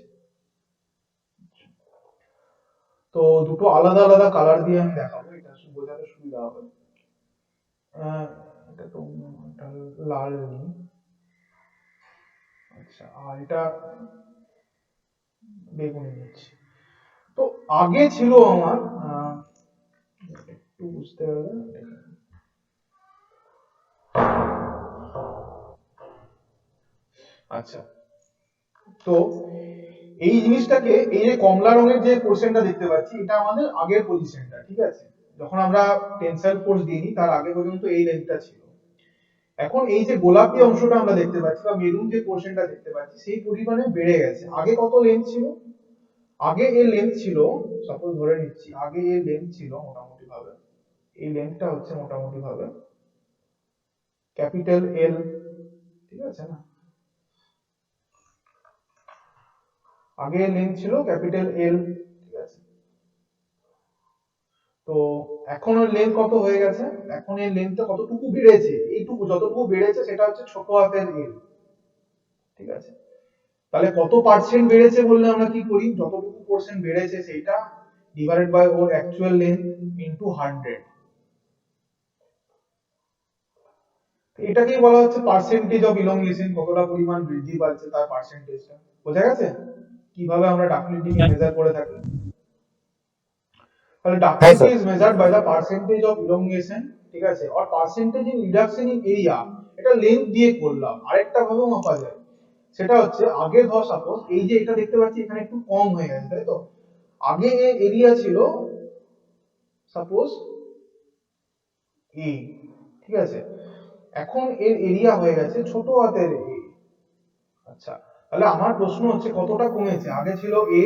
তো দুটো আলাদা আলাদা কালার দিয়ে আমি দেখাবো, এটা বোঝাতে সুবিধা হবে। এটা তো এটা লাল নীল, আচ্ছা, আর এটা বেগুনি নিচ্ছি। তো আগে ছিল আমার একটু বুঝতে হবে, আচ্ছা। তো এই জিনিসটাকে, এই যে কমলা রঙের যে পোরশনটা দেখতে পাচ্ছি এটা আমাদের আগের পজিশনটা, ঠিক আছে। যখন আমরা টেনসাইল ফোর্স দিইনি তার আগে পর্যন্ত এই লেন্থটা ছিল। এখন এই যে গোলাপি অংশটা আমরা দেখতে পাচ্ছি বা মেরুন যে পোরশনটা দেখতে পাচ্ছি সেই পরিমাণে বেড়ে গেছে। আগে কত লেন্থ ছিল? আগে এর লেন্থ ছিল, সাপোজ ধরে নিচ্ছি, আগে এর লেন্থ ছিল মোটামুটি ভাবে, এই লেন্থটা হচ্ছে মোটামুটি ভাবে ক্যাপিটাল এল, ঠিক আছে না। আগে এর লেন্থ ছিল ক্যাপিটাল এল, ঠিক আছে। তো এখন এর লেন্থ কত হয়ে গেছে? এখন এর লেন্থটা কতটুকু বেড়েছে? এইটুকু, যতটুকু বেড়েছে সেটা হচ্ছে ছোট হাতের এল, ঠিক আছে। তাহলে কত পার্সেন্ট বেড়েছে বললে আমরা কি করি? যতটুকু পার্সেন্ট বেড়েছে সেটা ডিভাইডেড বাই ওর অ্যাকচুয়াল লেন্থ ইনটু 100। এটাকেই বলা হচ্ছে পার্সেন্টেজ অফ ইলংগেশন, কতটা পরিমাণ বৃদ্ধি পাচ্ছে তার পার্সেন্টেজটা। বোঝা গেছে কিভাবে আমরা ডাক্টিলিটিকে মেজার করে থাকি? তাহলে ductility is measured by the percentage of elongation, ঠিক আছে, আর percentage in reduction in area, এটা লেন্থ দিয়ে করলাম। আরেকটা ভাবেও মাপা যায়, সেটা হচ্ছে আগে ধর সাপোজ এই যে এটা দেখতে পাচ্ছি এখানে একটু কম হয়ে গেছে, তাই তো। আগে এর এরিয়া ছিল সাপোজ এ, ঠিক আছে। এখন এর এরিয়া হয়ে গেছে ছোট হাতের এ। আচ্ছা, তাহলে আমার প্রশ্ন হচ্ছে কতটা কমেছে? আগে ছিল এ,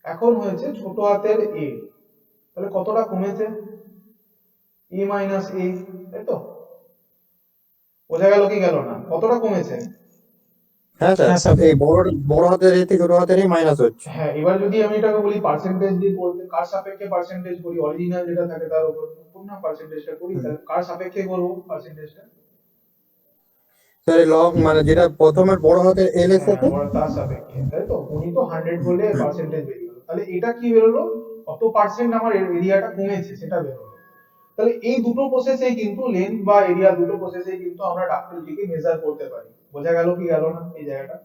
এখন হয়েছে ছোট হাতের এ, তাহলে কতটা কমেছে? এ মাইনাস এ, তাই তো। বোঝা গেল কি গেল না? কতটা কমেছে? হ্যাঁ হ্যাঁ স্যার, স্যার। এই বড় হাতের এ থেকে ছোট হাতের এই মাইনাস হচ্ছে। হ্যাঁ, এবার যদি আমি এটাকে বলি পার্সেন্টেজ দিয়ে করতে, কার সাপেক্ষে পার্সেন্টেজ করি? অরিজিনাল যেটা থাকে তার উপর না পার্সেন্টেজটা করি, তাহলে কার সাপেক্ষে করব পার্সেন্টেজটা? স্যার এই লং মানে যেটা প্রথমের বড় হাতের এল এর হ্যাঁ, সাথে। বড় তার সাপেক্ষে, তাই তো। উনি তো 100 বলে পার্সেন্টেজ বেরিয়ে গেল, তাহলে এটা কি বেরোলো? কত পার্সেন্ট আমার এরিয়াটা কমেছে সেটা বেরোলো। তাহলে এই দুটো প্রসেসেই কিন্তু লেন্থ বা এরিয়া দুটো প্রসেসেই কিন্তু আমরা ডাক্টিলিটিকে মেজার করতে পারি। বোঝা গেল কি গেল না এই জায়গাটা?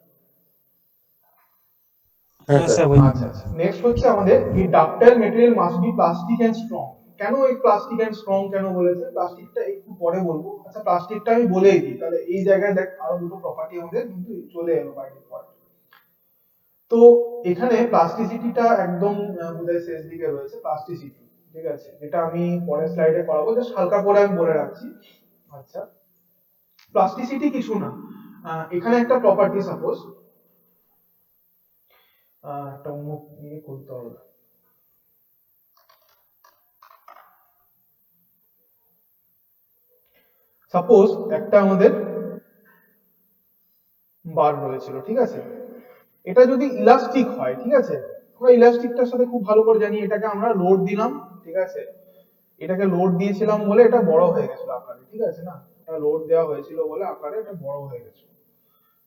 হ্যাঁ হ্যাঁ স্যার। স্যার, বুঝলাম। আচ্ছা আচ্ছা, নেক্সট হচ্ছে আমাদের এই ductile material must be plastic and strong. কেন এই প্লাস্টিক এন্ড স্ট্রং কেন বলেছে? প্লাস্টিকটা একটু পরে বলবো। আচ্ছা, প্লাস্টিকটা আমি বলেই দিই, তাহলে এই জায়গায় দেখ আরো দুটো প্রপার্টি আমাদের কিন্তু চলে এলো বাই ডিফল্ট। তো এখানে প্লাস্টিসিটিটা একদম বোধহয় শেষ দিকে রয়েছে, প্লাস্টিসিটি, ঠিক আছে, যেটা আমি পরের স্লাইডে করাবো, জাস্ট হালকা করে আমি বলে রাখছি। আচ্ছা, প্লাস্টিসিটি কিছু না, এখানে একটা প্রপার্টি সাপোজ একটা অমুক নিয়ে করতে হবে। সাপোজ একটা আমাদের বার রয়েছিল, ঠিক আছে। এটা যদি ইলাস্টিক হয়, ঠিক আছে, আমরা ইলাস্টিকটার সাথে খুব ভালো করে জানি, এটাকে আমরা লোড দিলাম, ঠিক আছে। এটাকে লোড দিয়েছিলাম বলে এটা বড় হয়ে গেছিল আকারে, ঠিক আছে না। এটা লোড দেওয়া হয়েছিল বলে আকারে এটা বড় হয়ে গেছিল।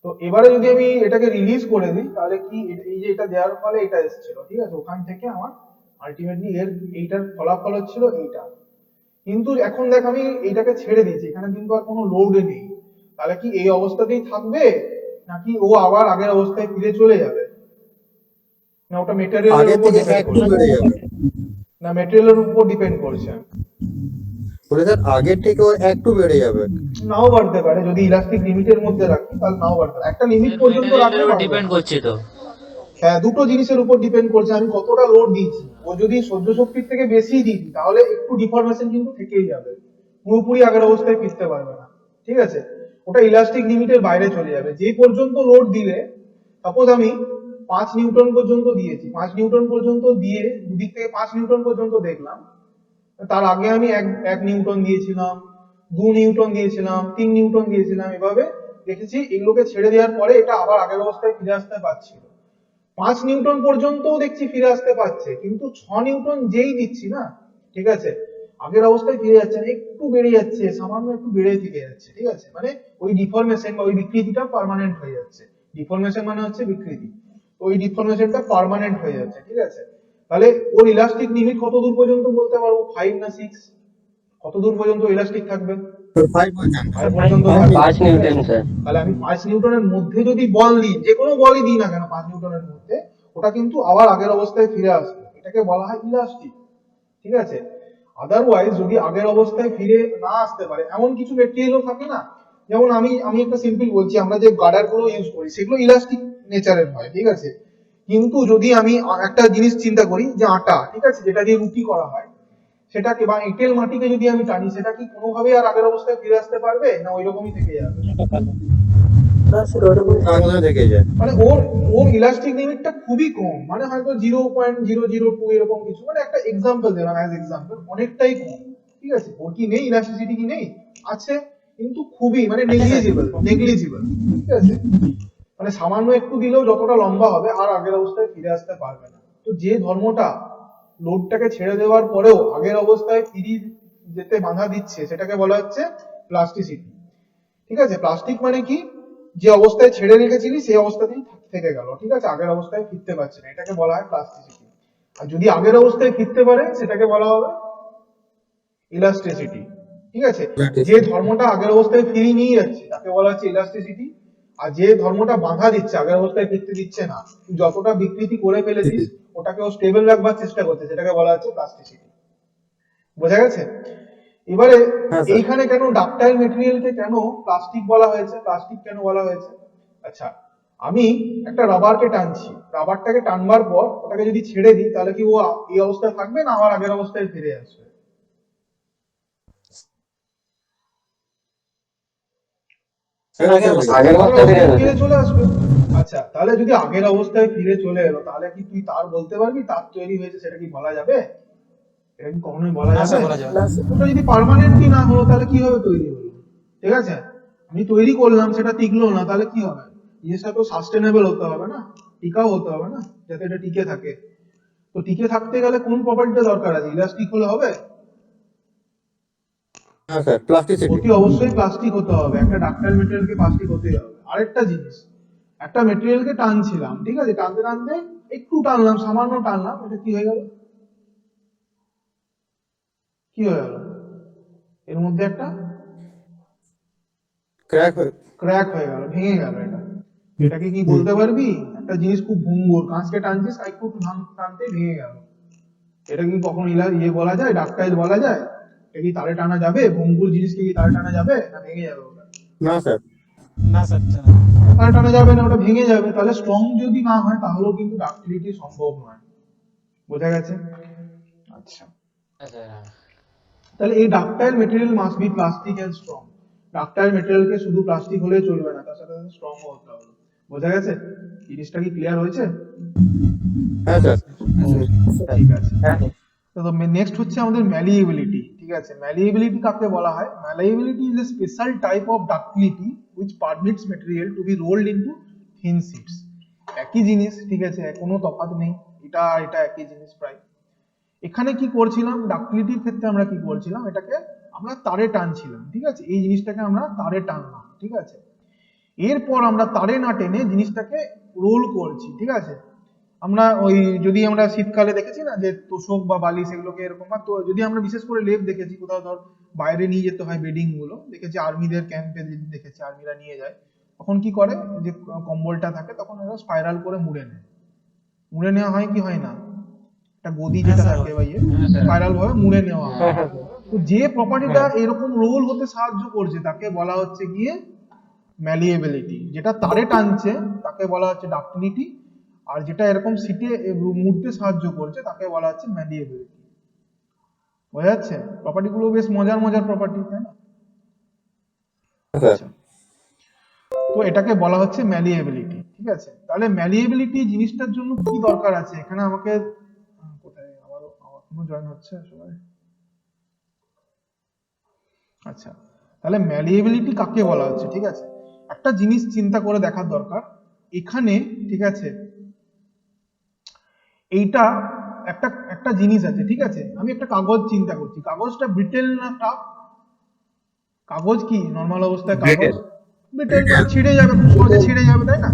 তো এবারে যদি আমি এটাকে রিলিজ করে দিই তাহলে কি, এই যে এটা দেওয়ার ফলে এটা এসেছিল, ঠিক আছে, ওখান থেকে আমার আলটিমেটলি এর এইটার ফলাফল হচ্ছিল এইটা। কিন্তু এখন দেখ আমি এইটাকে ছেড়ে দিয়েছি, এখানে কিন্তু আর কোনো লোড নেই, তাহলে কি এই অবস্থাতেই থাকবে নাকি ও আবার আগের অবস্থায় ফিরে চলে যাবে? না ওটা মেটেরিয়ালের আগের উপর থেকে ডিপেন্ড একটু করছে? বেড়ে যাবে। না মেটেরিয়ালের উপর ডিপেন্ড করছে? বলে স্যার আগের থেকেও একটু বেড়ে যাবে। নাও বাড়তে পারে, যদি ইলাস্টিক লিমিটের মধ্যে রাখি তাহলে নাও বাড়তে পারে, একটা লিমিট পর্যন্ত রাখলে মেটেরিয়ালের উপর বাড়বে ডিপেন্ড না। করছে তো। হ্যাঁ, দুটো জিনিসের উপর ডিপেন্ড করছে আমি কতটা লোড দিচ্ছি। ও যদি সহ্য শক্তির থেকে বেশি দিই তাহলে একটু ডিফরমেশন কিন্তু থেকেই যাবে, পুরোপুরি আগের অবস্থায় ফিরতে পারবে না। ঠিক আছে, ওটা ইলাস্টিক লিমিটের বাইরে চলে যাবে। যে পর্যন্ত লোড দিলে, সাপোজ আমি 5 নিউটন পর্যন্ত দিয়েছি, 5 নিউটন পর্যন্ত দিয়ে দুদিক থেকে 5 নিউটন পর্যন্ত দেখলাম, তার আগে আমি 1 নিউটন দিয়েছিলাম, 2 নিউটন দিয়েছিলাম, 3 নিউটন দিয়েছিলাম, এভাবে দেখেছি এগুলোকে ছেড়ে দেওয়ার পরে এটা আবার আগের অবস্থায় ফিরে আসতে পারছিল। 5 নিউটন পর্যন্তও দেখছি ফিরে আসতে পারছে, কিন্তু 6 নিউটন যেই দিচ্ছি না, ঠিক আছে, আগের অবস্থায় ফিরে যাচ্ছে না, একটু বেড়ে যাচ্ছে, সামান্য একটু বেড়ে থেকে যাচ্ছে। ঠিক আছে, মানে ওই ডিফরমেশন বা ওই বিকৃতিটা পার্মানেন্ট হয়ে যাচ্ছে। ডিফরমেশন মানে হচ্ছে বিকৃতি, তো ওই ডিফরমেশনটা পার্মানেন্ট হয়ে যাচ্ছে। ঠিক আছে, তাহলে ওর ইলাস্টিক লিমিট কত দূর পর্যন্ত বলতে পারবো, 5 না 6? কত দূর পর্যন্ত ইলাস্টিক থাকবে? 5 পর্যন্ত। 5 পর্যন্ত Five থাকবে। 5 নিউটন স্যার। তাহলে আমি 5 নিউটনের মধ্যে যদি বল দিই, যে কোনো বলই দিই না কেন 5 নিউটনের মধ্যে, ওটা কিন্তু আবার আগের অবস্থায় ফিরে আসবে, এটাকে বলা হয় ইলাস্টিক। ঠিক আছে, আদারওয়াইজ যদি আগের অবস্থায় ফিরে না আসতে পারে, এমন কিছু মেটেরিয়ালও থাকে না, যেমন আমি একটা সিম্পল বলছি, আমরা যে গার্ডার গুলো ইউজ করি সেগুলো ইলাস্টিক নেচারের হয়। ঠিক আছে, কিন্তু যদি আমি একটা জিনিস চিন্তা করি যে আটা, ঠিক আছে, যেটা দিয়ে রুটি করা হয়, সেটাকে বা এঁটেল মাটিকে যদি আমি টানি, সেটা কি কোনোভাবেই আর আগের অবস্থায় ফিরে আসতে পারবে, না ওই রকমই থেকে যাবে? তার মধ্যে থেকে যায়। মানে ওর ওর ইলাস্টিক লিমিটটা খুবই কম, মানে হয়তো 0.002 এরকম কিছু, মানে একটা এক্সাম্পল দিলাম অ্যাজ এক্সাম্পল, অনেকটাই কম। ঠিক আছে, ওর কি নেই ইলাস্টিসিটি, কি নেই? আছে, কিন্তু খুবই মানে নেগলিজিবল নেগলিজিবল। ঠিক আছে, মানে সামান্য একটু দিলেও যতটা লম্বা হবে আর আগের অবস্থায় ফিরে আসতে পারবে না। তো যে ধর্মটা লোডটাকে ছেড়ে দেওয়ার পরেও আগের অবস্থায় ফিরে যেতে বাধা দিচ্ছে, সেটাকে বলা হচ্ছে প্লাস্টিসিটি। ঠিক আছে, প্লাস্টিক মানে কি, যে অবস্থায় ছেড়ে রেখেছিলি সেই অবস্থাতেই থেকে গেল। ঠিক আছে, আগের অবস্থায় ফিরতে পারছে না, এটাকে বলা হয় প্লাস্টিসিটি। আর যদি আগের অবস্থায় ফিরতে পারে সেটাকে বলা হবে ইলাস্টিসিটি। ঠিক আছে, যে ধর্মটা আগের অবস্থায় ফিরিয়ে নিয়ে যাচ্ছে তাকে বলা হচ্ছে ইলাস্টিসিটি, আর যে ধর্মটা বাধা দিচ্ছে, আগের অবস্থায় ফিরতে দিচ্ছে না, তুই যতটা বিকৃতি করে ফেলেছিস ওটাকে ও স্টেবল রাখবার চেষ্টা করছে, সেটাকে বলা হচ্ছে প্লাস্টিসিটি। বোঝা গেছে? এবারে হ্যাঁ স্যার। এইখানে কেন ডাকটাইল মেটেরিয়ালকে কেন প্লাস্টিক বলা হয়েছে, প্লাস্টিক কেন বলা হয়েছে? আচ্ছা, আমি একটা রাবারকে টানছি, রাবারটাকে টানবার পর ওটাকে যদি ছেড়ে দিই, তাহলে কি ও এই অবস্থায় থাকবে, না আবার আগের অবস্থায় ফিরে আসবে? আগের অবস্থা। আগের অবস্থায় ফিরে আগের যাবে। ফিরে চলে আসবে। আচ্ছা, তাহলে যদি আগের অবস্থায় ফিরে চলে এলো, তাহলে কি তুই তার বলতে পারবি তার তৈরি হয়েছে, সেটা কি বলা যাবে? এটা কি কখনোই বলা না স্যার, যাবে? বলা যাবে না। ওটা যদি পার্মানেন্টই না হলো তাহলে কিভাবে তৈরি হলো? ঠিক আছে, আমি তৈরি করলাম, সেটা টিকলো না, তাহলে কি হবে? জিনিসটা তো সাস্টেনেবল হতে হবে না, টিকাও হতে হবে না, যাতে এটা টিকে থাকে। তো টিকে থাকতে গেলে কোন প্রপার্টিটা দরকার আছে? ইলাস্টিক হলে হবে? হ্যাঁ স্যার, প্লাস্টিসিটি। অতি অবশ্যই প্লাস্টিক হতে হবে, একটা ডাক্তার মেটেরিয়ালকে প্লাস্টিক হতেই হবে। আরেকটা জিনিস, একটা মেটেরিয়ালকে টানছিলাম, ঠিক আছে, টানতে টানতে একটু টানলাম, সামান্য টানলাম, এটা কি হয়ে গেল? কি হয়ে গেল? এর মধ্যে একটা ক্র্যাক হয়ে ক্র্যাক হয়ে গেল, ভেঙে গেল। এটাকে কি বলতে পারবি? একটা জিনিস খুব ভঙ্গুর, কাঁচকে টানছিস, একটু টানতে ভেঙে গেল, এটা কি কখনো বলা যায়, ডাকটাইল বলা যায়? এটা কি তারে টানা যাবে? ভঙ্গুর জিনিসকে কি তারে টানা যাবে, না ভেঙে যাবে ওটা? না স্যার। না স্যার, তারে টানা যাবে না, ওটা ভেঙে যাবে। তাহলে স্ট্রং যদি না হয় তাহলেও কিন্তু ডাক্টিলিটি সম্ভব নয়। বোঝা গেছে? আচ্ছা, তাহলে এই ductile material must be plastic and strong. Ductile মেটেরিয়ালকে শুধু প্লাস্টিক হলেই চলবে না, তার সাথে সাথে স্ট্রং হতে হবে। বোঝা গেছে? জিনিসটা কি ক্লিয়ার হয়েছে? হ্যাঁ স্যার। ঠিক আছে, তো নেক্সট হচ্ছে আমাদের ম্যালিয়েবিলিটি। ঠিক আছে, ম্যালিয়েবিলিটি কাকে বলা হয়? Malleability is a special type of ductility which permits material to be rolled into thin sheets. একই জিনিস, ঠিক আছে, কোনো তফাৎ নেই, এটা এটা একই জিনিস প্রায়। এখানে কি করছিলাম, ডাক্টিলিটির ক্ষেত্রে আমরা কি করছিলাম, এটাকে আমরা তারে টানছিলাম। ঠিক আছে, এই জিনিসটাকে আমরা তারে টানলাম। ঠিক আছে, এরপর আমরা তারে না টেনে জিনিসটাকে রোল করছি। ঠিক আছে, আমরা ওই যদি আমরা শীতকালে দেখেছি না যে তোষক বা বালিশ এগুলোকে এরকম, বা তো যদি আমরা বিশেষ করে লেপ দেখেছি কোথাও, ধর বাইরে নিয়ে যেতে হয় বেডিং গুলো, দেখেছি আর্মিদের ক্যাম্পে দেখেছি আর্মিরা নিয়ে যায়, তখন কি করে, যে কম্বলটা থাকে তখন এরা স্পাইরাল করে মুড়ে নেয়। মুড়ে নেওয়া হয় কি হয় না? একটা গদি যেটা থাকে বা স্পাইরাল ভাবে মুড়ে নেওয়া হয়। তো যে প্রপার্টিটা এরকম রোল হতে সাহায্য করছে তাকে বলা হচ্ছে গিয়ে ম্যালিয়েবিলিটি। যেটা তারে টানছে তাকে বলা হচ্ছে ডাক্টিলিটি, আর যেটা এরকম সিটে মুড়তে সাহায্য করছে তাকে বলা হচ্ছে ম্যালিয়েবিলিটি। বোঝা যাচ্ছে? প্রপার্টি গুলো বেশ মজার মজার প্রপার্টি, তাই না? স্যার আচ্ছা, তো এটাকে বলা হচ্ছে ম্যালিয়েবিলিটি। ঠিক আছে, তাহলে ম্যালিয়েবিলিটি জিনিসটার জন্য কি দরকার আছে এখানে আমাকে কোথায় আমার কোনো জয়েন হচ্ছে সবাই? আচ্ছা, তাহলে ম্যালিয়েবিলিটি কাকে বলা হচ্ছে? ঠিক আছে, একটা জিনিস চিন্তা করে দেখার দরকার এখানে। ঠিক আছে, এইটা একটা একটা জিনিস আছে। ঠিক আছে, আমি একটা কাগজ চিন্তা করছি, কাগজটা ব্রিটেল না টাফ? কাগজ কি নর্মাল অবস্থায় কাগজ Brittle. ব্রিটেল, মানে ছিঁড়ে যাবে, খুব সহজে ছিঁড়ে যাবে, তাই না?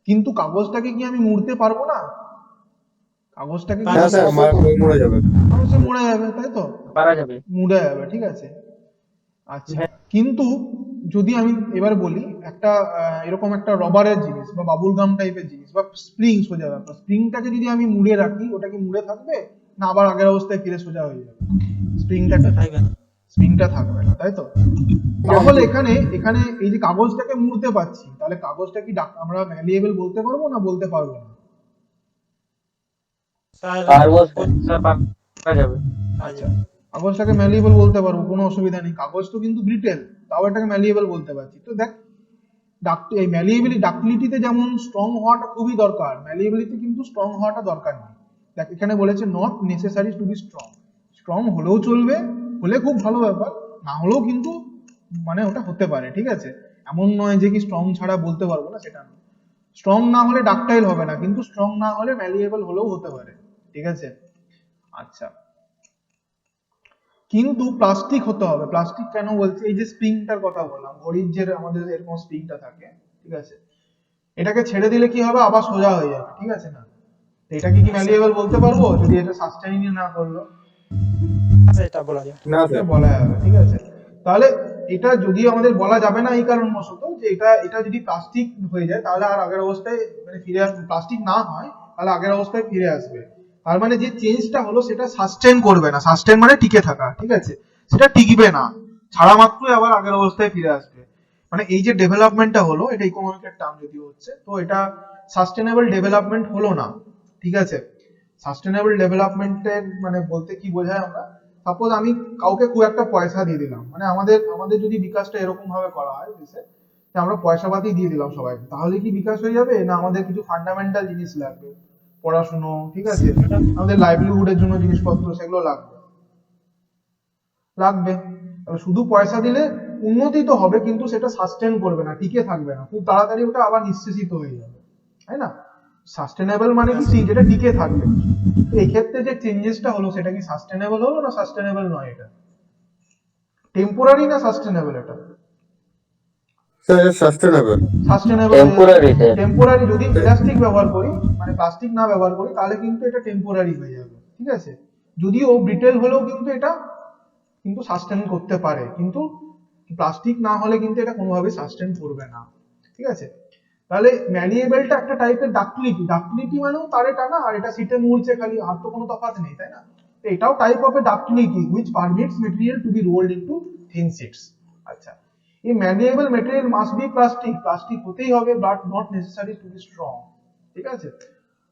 কিন্তু কাগজটাকে কি আমি মুড়তে পারবো না? কাগজটাকে কি হ্যাঁ স্যার মরে যাবে। কাগজে মুড়ে যাবে, তাই তো? পারা যাবে। মুড়ে যাবে, ঠিক আছে। আচ্ছা, হ্যাঁ। কিন্তু যদি আমি এবার বলি একটা এরকম একটা রবারের জিনিস বা বাবুল গাম টাইপের জিনিস বা স্প্রিং, সোজা ব্যাপার, স্প্রিংটাকে যদি আমি মুড়ে রাখি ওটা কি মুড়ে থাকবে না আবার আগের অবস্থায় ফিরে সোজা হয়ে যাবে? স্প্রিংটাকে থাকবে না। স্প্রিংটা থাকবে না, তাই তো? তাহলে এখানে এখানে এই যে কাগজটাকে মুড়তে পারছি, তাহলে কাগজটা কি আমরা ম্যালিয়েবল বলতে পারবো না বলতে পারবো না? স্যার পারা যাবে। আচ্ছা, কাগজটাকে ম্যালিয়েবল বলতে পারবো, কোনো অসুবিধা নেই। কাগজ তো কিন্তু ব্রিটেল, তাও এটাকে ম্যালিয়েবল বলতে পারছি। তো দেখ, এই ডাক্টিলিটিতে যেমন স্ট্রং হওয়াটা খুবই দরকার, ম্যালিয়েবিলিটি কিন্তু স্ট্রং হওয়াটা দরকার নেই। দেখ এখানে বলেছে not necessary to be strong. Strong হলেও চলবে, হলে খুব ভালো ব্যাপার, না হলেও কিন্তু মানে ওটা হতে পারে। ঠিক আছে, এমন নয় যে কি স্ট্রং ছাড়া বলতে পারবো না, সেটা না। স্ট্রং না হলে ডাকটাইল হবে না, কিন্তু স্ট্রং না হলে ম্যালিয়েবল হলেও হতে পারে। ঠিক আছে, আচ্ছা, কিন্তু প্লাস্টিক হতে হবে। প্লাস্টিক কেন বলছি? এই যে স্প্রিংটার কথা বললাম, ঘড়ির যে আমাদের এরকম স্প্রিংটা থাকে, ঠিক আছে, এটাকে ছেড়ে দিলে কি হবে? আবার সোজা হয়ে যাবে, ঠিক আছে না? তো এটাকে কি ম্যালিয়েবল বলতে পারবো যদি এটা সাস্টেইন না করলো? আচ্ছা, এটা বলা যায়। না এটা স্যার বলা যাবে, ঠিক আছে। তাহলে এটা যদি আমাদের বলা যাবে না এই কারণবশত যে এটা এটা যদি প্লাস্টিক হয়ে যায় তাহলে আর আগের অবস্থায় মানে ফিরে আসবে, প্লাস্টিক না হয় তাহলে আগের অবস্থায় ফিরে আসবে। তার মানে যে চেঞ্জটা হলো সেটা সাস্টেইন করবে না, সাস্টেইন মানে টিকে থাকা, ঠিক আছে, সেটা টিকবে না, ছাড়া মাত্রই আবার আগের অবস্থায় ফিরে আসবে। মানে এই যে ডেভেলপমেন্টটা হলো, এটা ইকোনমিকের টার্ম যদি হচ্ছে, তো এটা সাস্টেনেবল ডেভেলপমেন্ট হলো না। ঠিক আছে, সাস্টেনেবল ডেভেলপমেন্টের মানে বলতে কি বোঝায় আমরা? সাপোজ আমি কাউকে খুব একটা পয়সা দিয়ে দিলাম, মানে আমাদের আমাদের যদি বিকাশটা এরকম ভাবে করা হয় দেশে যে আমরা পয়সা পাতি দিয়ে দিলাম সবাইকে, তাহলে কি বিকাশ হয়ে যাবে? না আমাদের কিছু ফান্ডামেন্টাল জিনিস লাগবে, পড়াশুনো, ঠিক আছে, আমাদের লাইভলিহুডের জন্য জিনিসপত্র সেগুলো লাগবে লাগবে। এবার শুধু পয়সা দিলে উন্নতি তো হবে কিন্তু সেটা সাস্টেন করবে না, টিকে থাকবে না, খুব তাড়াতাড়ি ওটা আবার নিঃশেষিত হয়ে যাবে, তাই না? সাস্টেনেবল মানে কি? যেটা টিকে থাকবে। তো এই ক্ষেত্রে যে চেঞ্জেসটা হলো সেটা কি সাস্টেনেবল হলো না সাস্টেনেবল নয়? এটা টেম্পোরারি না সাস্টেনেবল? এটা স্যার সাস্টেনেবল। সাস্টেনেবল। টেম্পোরারি যদি প্লাস্টিক ব্যবহার করি, মানে প্লাস্টিক না ব্যবহার করি, তাহলে কিন্তু এটা টেম্পোরারি হয়ে যাবে। ঠিক আছে, যদিও ব্রিটেল হলেও কিন্তু এটা কিন্তু সাস্টেন করতে পারে, কিন্তু প্লাস্টিক না হলে কিন্তু এটা কোনোভাবে সাস্টেন করবে না। ঠিক আছে, তাহলে ম্যালিয়েবলটা একটা টাইপের ডাক্টিলিটি। ডাক্টিলিটি মানেও তারে টানা, আর এটা সিটে মুড়ছে খালি, আর তো কোনো তফাৎ নেই, তাই না? তো এটাও type of a ductility which permits material to be rolled into thin sheets. আচ্ছা, এই malleable material must be plastic, plastic হতেই হবে, but not necessary to be strong. ঠিক আছে,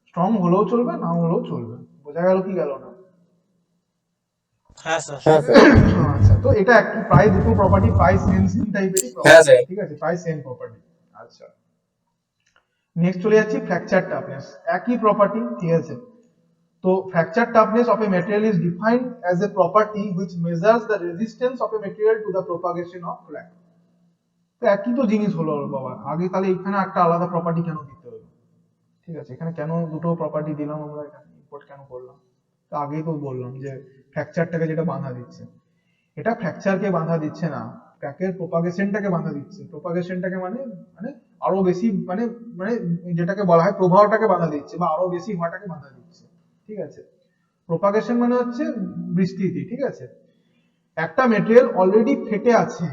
স্ট্রং হলেও চলবে, না হলেও চলবে। বোঝা গেল কি গেল না? হ্যাঁ স্যার। হ্যাঁ স্যার। আচ্ছা, তো এটা একটু প্রায় দুটো প্রপার্টি প্রায় সেম সেম টাইপেরই হ্যাঁ প্রপার্টি, স্যার। ঠিক আছে, প্রায় সেম প্রপার্টি। আচ্ছা, নেক্সট চলে যাচ্ছি ফ্র্যাকচার টাফনেস, একই প্রপার্টি, ঠিক আছে। তো fracture toughness of a material is defined as a property which measures the resistance of a material two the propagation of crack. তো একই তো জিনিস হলো বাবা, আগে তাহলে এখানে একটা আলাদা প্রপার্টি কেন দিতে হলো? ঠিক আছে, এখানে কেন দুটো প্রপার্টি দিলাম আমরা, এখানে ইম্পোর্ট কেন করলাম? তো আগেই তো বললাম যে ফ্র্যাকচারটাকে যেটা বাধা দিচ্ছে, এটা ফ্র্যাকচারকে বাধা দিচ্ছে না, ক্র্যাকের প্রপাগেশনটাকে বাধা দিচ্ছে। প্রপাগেশনটাকে মানে মানে আরো বেশি মানে মানে যেটাকে বলা হয় প্রবাহটাকে বাধা দিচ্ছে, বা আরো বেশি হওয়াটাকে বাধা দিচ্ছে। ঠিক আছে, প্রপাগেশন মানে হচ্ছে বিস্তৃতি। ঠিক আছে, একটা মেটেরিয়াল অলরেডি ফেটে আছে,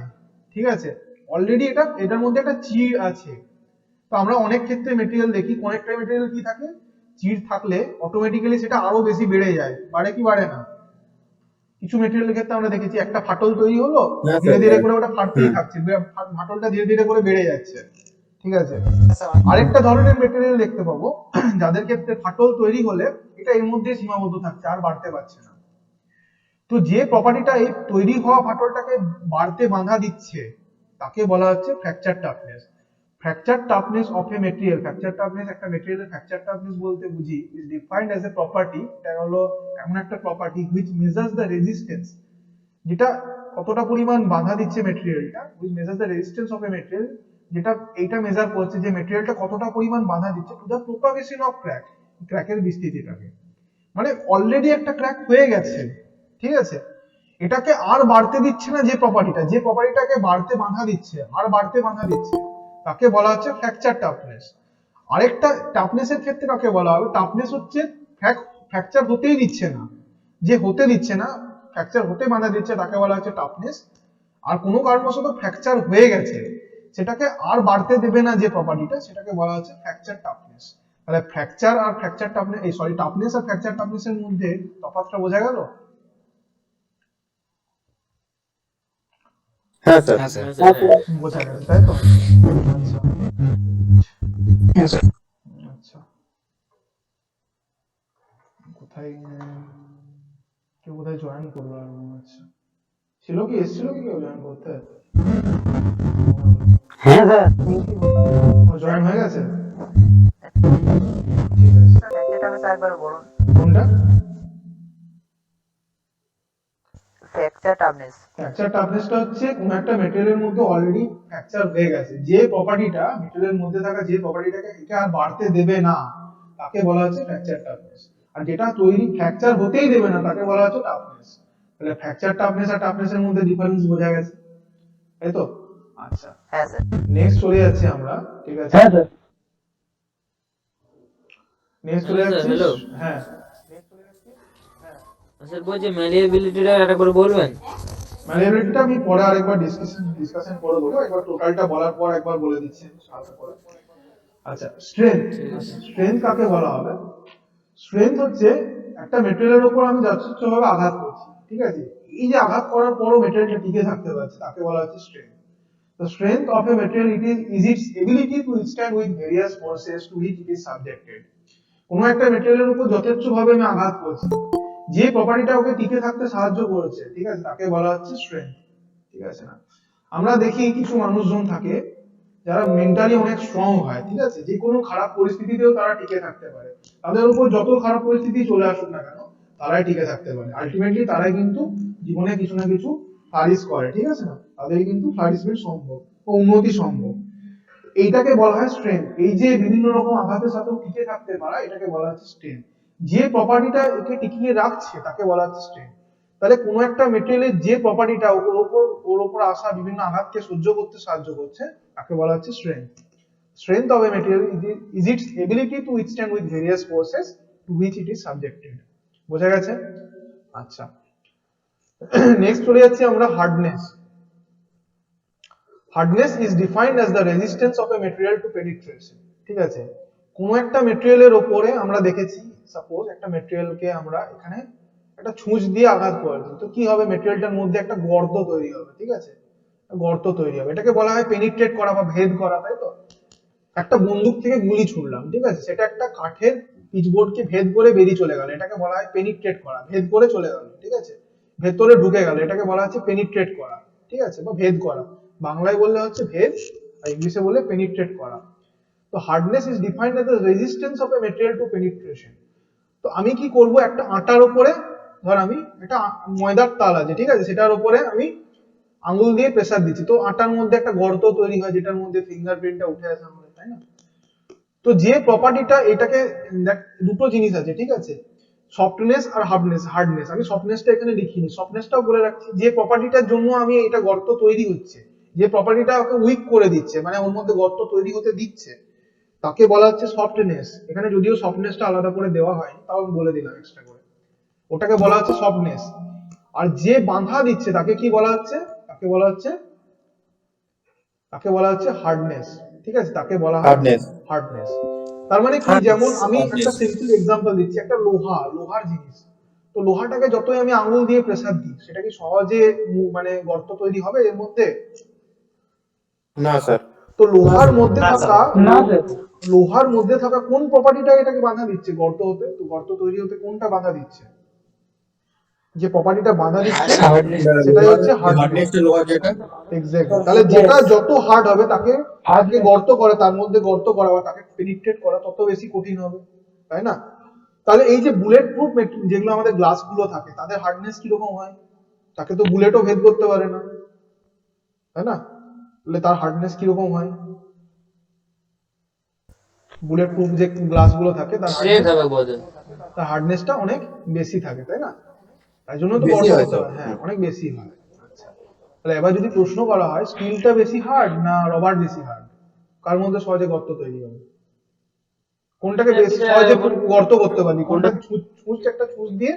ঠিক আছে, অলরেডি এটার মধ্যে একটা চিড় আছে। তো আমরা অনেক ক্ষেত্রে মেটেরিয়াল দেখি, অনেকটা মেটেরিয়াল কি থাকে, চিড় থাকলে অটোমেটিক্যালি সেটা আরো বেশি বেড়ে যায়, বাড়ে কি বাড়ে না? কিছু মেটেরিয়ালের ক্ষেত্রে আমরা দেখেছি একটা ফাটল তৈরি হলো, হ্যাঁ ধীরে স্যার, ধীরে হ্যাঁ। করে ওটা ফাটতেই থাকছে, ফাটলটা ধীরে ধীরে করে বেড়ে যাচ্ছে। ঠিক আছে। হ্যাঁ স্যার আরেকটা ধরনের মেটেরিয়াল দেখতে পাবো যাদের ক্ষেত্রে ফাটল তৈরি হলে এটা এর মধ্যে সীমাবদ্ধ থাকছে, আর বাড়তে পারছে না। তো যে প্রপার্টিটা এই তৈরি হওয়া ফাটলটাকে বাড়তে বাধা দিচ্ছে তাকে বলা হচ্ছে fracture toughness. Fracture toughness of a material, fracture toughness একটা মেটেরিয়ালের ফ্র্যাকচার টাফনেস বলতে বুঝি is defined as a property, এটা হলো এমন একটা property which measures the resistance, যেটা কতটা পরিমাণ বাধা দিচ্ছে মেটেরিয়ালটা, which measures the resistance of a material, যেটা এইটা মেজার করছে যে মেটেরিয়ালটা কতটা পরিমাণ বাধা দিচ্ছে to the propagation of crack, ক্র্যাকের বিস্তৃতিটাকে। মানে অলরেডি একটা ক্র্যাক হয়ে গেছে, ঠিক আছে, এটাকে আর বাড়তে দিচ্ছে না, যে প্রপার্টিটা, যে প্রপার্টিটাকে বাড়তে বাধা দিচ্ছে, আর বাড়তে বাধা দিচ্ছে, তাকে বলা হচ্ছে ফ্র্যাকচার টাফনেস। আরেকটা টাফনেসের ক্ষেত্রে কাকে বলা হবে, টাফনেস হচ্ছে ফ্র্যাকচার হতেই দিচ্ছে না, যে হতে দিচ্ছে না, ফ্র্যাকচার হতে বাধা দিচ্ছে তাকে বলা হচ্ছে টাফনেস। আর কোনো কারণবশত ফ্র্যাকচার হয়ে গেছে, সেটাকে আর বাড়তে দেবে না যে প্রপার্টিটা, সেটাকে বলা হচ্ছে ফ্র্যাকচার টাফনেস। তাহলে ফ্র্যাকচার আর ফ্র্যাকচার টাফনেস, এই সরি টাফনেস আর ফ্র্যাকচার টাফনেসের মধ্যে তফাৎটা বোঝা গেল? হ্যাঁ স্যার। হ্যাঁ স্যার বোঝা গেছে তাই তো? আচ্ছা হ্যাঁ স্যার আচ্ছা, কোথায় কেউ কোথায় জয়েন করলো আর মনে হচ্ছে, ছিল কি, এসেছিল কি কেউ জয়েন করতে? হ্যাঁ স্যার জয়েন হয়ে গেছে, ঠিক আছে। এটা আমি একবার বলুন। কোনটা? Fracture toughness. ফ্র্যাকচার টাফনেসটা হচ্ছে কোন একটা মেটেরিয়ালের মধ্যে অলরেডি ফ্র্যাকচার হয়ে গেছে, যে প্রপার্টিটা মেটেরিয়ালের মধ্যে থাকা, যে প্রপার্টিটাকে এটা আর বাড়তে দেবে না তাকে বলা হচ্ছে ফ্র্যাকচার টাফনেস। আর যেটা তৈরি ফ্র্যাকচার হতেই দেবে না তাকে বলা হচ্ছে টাফনেস। তাহলে ফ্র্যাকচার টাফনেস আর টাফনেসের মধ্যে ডিফারেন্স বোঝা গেছে, তাই তো? আচ্ছা, হ্যাঁ স্যার নেক্সট চলে যাচ্ছি আমরা, ঠিক আছে? হ্যাঁ স্যার নেক্সট চলে হ্যালো স্যার, যাচ্ছি, হ্যালো হ্যাঁ। স্যার, বলছি ম্যালিয়েবিলিটিটা একটা করে বলবেন? ম্যালিয়েবিলিটিটা আমি পরে আরেকবার ডিসকাশন করে বলবো, একবার টোটালটা বলার পর একবার বলে দিচ্ছি হালকা করে। আচ্ছা, স্ট্রেংথ। ঠিক আছে। স্ট্রেংথ কাকে বলা হবে? স্ট্রেংথ হচ্ছে একটা মেটেরিয়ালের উপর আমি যথেচ্ছভাবে আঘাত করছি, ঠিক আছে, এই যে আঘাত করার পরও মেটেরিয়ালটা টিকে থাকতে পারছে তাকে বলা হচ্ছে strength. The strength of a material is its ability to withstand with various forces to which it is subjected. কোনো একটা মেটেরিয়ালের উপর যথেচ্ছভাবে আমি আঘাত করছি, যে প্রপার্টিটা ওকে টিকে থাকতে সাহায্য করছে, ঠিক আছে, তাকে বলা হচ্ছে স্ট্রেংথ, ঠিক আছে না? আমরা দেখি কিছু মানুষজন থাকে যারা মেন্টালি অনেক স্ট্রং হয়, ঠিক আছে, যে কোনো খারাপ পরিস্থিতিতেও তারা টিকে থাকতে পারে, তাদের উপর যত খারাপ পরিস্থিতি চলে আসুক না কেন তারাই টিকে থাকতে পারে, আলটিমেটলি তারাই কিন্তু জীবনে কিছু না কিছু ফ্লারিশ করে, ঠিক আছে না, তাদের কিন্তু ফ্লারিশমেন্ট সম্ভব ও উন্নতি সম্ভব। এইটাকে বলা হয় স্ট্রেংথ। এই যে বিভিন্ন রকম আঘাতের সাথে টিকে থাকতে পারা, এটাকে বলা হচ্ছে স্ট্রেংথ। যে প্রপার্টিটা একে টিকিয়ে রাখছে তাকে বলা হচ্ছে স্ট্রেংথ। তাহলে কোনো একটা মেটেরিয়ালের যে প্রপার্টিটা ওর উপর আসা বিভিন্ন আঘাতকে সহ্য করতে সাহায্য করছে তাকে বলা হচ্ছে strength. Strength of a material is its ability to withstand with various forces to which it is subjected. বোঝা গেছে? আচ্ছা, নেক্সট চলে যাচ্ছি আমরা hardness. Hardness is defined as the resistance of a material to penetration, ঠিক আছে, কোনো একটা মেটেরিয়ালের উপরে আমরা দেখেছি, সাপোজ একটা মেটেরিয়ালকে আমরা এখানে একটা ছুঁচ দিয়ে আঘাত করেছি, তো কি হবে, মেটেরিয়ালটার মধ্যে একটা গর্ত তৈরি হবে, ঠিক আছে, গর্ত তৈরি হবে, এটাকে বলা হয় পেনিট্রেট করা বা ভেদ করা, তাই তো? একটা বন্দুক থেকে গুলি ছুড়লাম, ঠিক আছে, সেটা একটা কাঠের পিচবোর্ডকে ভেদ করে বেরিয়ে চলে গেল, এটাকে বলা হয় পেনিট্রেট করা, ভেদ করে চলে গেল, ঠিক আছে, ভেতরে ঢুকে গেল, এটাকে বলা হচ্ছে পেনিট্রেট করা, ঠিক আছে, বা ভেদ করা। বাংলায় বললে হচ্ছে ভেদ, আর ইংলিশে বললে পেনিট্রেট করা। তো hardness is defined as the resistance of a material to penetration. তো আমি কি করব, একটা আটার উপরে, ধর আমি একটা ময়দার তাল আছে, ঠিক আছে, সেটার উপরে আমি আঙুল দিয়ে প্রেসার দিচ্ছি, তো আটার মধ্যে একটা গর্ত তৈরি হয় যেটার মধ্যে ফিঙ্গারপ্রিন্টটা উঠে আসে আমাদের, তাই না? তো যে প্রপার্টিটা, এটাকে দুটো জিনিস আছে, ঠিক আছে, সফটনেস আর হার্ডনেস। আমি সফটনেসটা এখানে লিখিনি, সফটনেসটাও বলে রাখছি, যে প্রপার্টিটার জন্য আমি এটা গর্ত তৈরি হচ্ছে, যে প্রপার্টিটা ওকে উইক করে দিচ্ছে, মানে ওর মধ্যে গর্ত তৈরি হতে দিচ্ছে, তাকে বলা হচ্ছে সফটনেস। এখানে যদিও সফটনেসটা আলাদা করে দেওয়া হয়, তাও আমি বলে দিলাম এক্সট্রা করে, ওটাকে বলা হচ্ছে সফটনেস। আর যে বাধা দিচ্ছে তাকে কি বলা হচ্ছে, তাকে বলা হচ্ছে হার্ডনেস, ঠিক আছে, তাকে বলা হয় হার্ডনেস। হার্ডনেস। তার মানে কি, যেমন আমি একটা সিম্পল এক্সাম্পল দিচ্ছি, একটা লোহার জিনিস, তো লোহাটাকে যতই আমি আঙুল দিয়ে প্রেসার দিই, সেটা কি সহজে মানে গর্ত তৈরি হবে এর মধ্যে? না স্যার। তো তো লোহার মধ্যে থাকা কোন প্রপার্টিটা এটাকে বাধা দিচ্ছে গর্ত হতে? তো গর্ত তৈরি হতে কোনটা বাধা দিচ্ছে? যে প্রপার্টিটা বাধা দিচ্ছে সেটাই হচ্ছে হার্ডনেস। লোহার যেটা এক্স্যাক্টলি। তাহলে যেটা যত হার্ড হবে তাকে গর্ত করা, তার মধ্যে গর্ত করা বা তাকে পেনিট্রেট করা তত বেশি কঠিন হবে, তাই না? তাহলে এই যে বুলেট প্রুফ যেগুলো আমাদের গ্লাস গুলো থাকে তাদের হার্ডনেস কিরকম হয়? তাকে তো বুলেটও ভেদ করতে পারে না, তাই না? তাহলে তার হার্ডনেস কিরকম হয়? বুলেট প্রুফ যে গ্লাস গুলো থাকে তার হার্ডনেসটা অনেক বেশি থাকে, তাই না? তাই জন্য তো বেশি গর্ত হয় করতে তো। হয়, হ্যাঁ অনেক বেশি হয়। আচ্ছা, তাহলে এবার যদি প্রশ্ন করা হয় স্টিলটা বেশি হার্ড না রবার বেশি হার্ড, কার মধ্যে সহজে গর্ত তৈরি হবে? কোনটাকে বেশি সহজে গর্ত করতে পারবি? কোনটা একটা ছুঁচ দিয়ে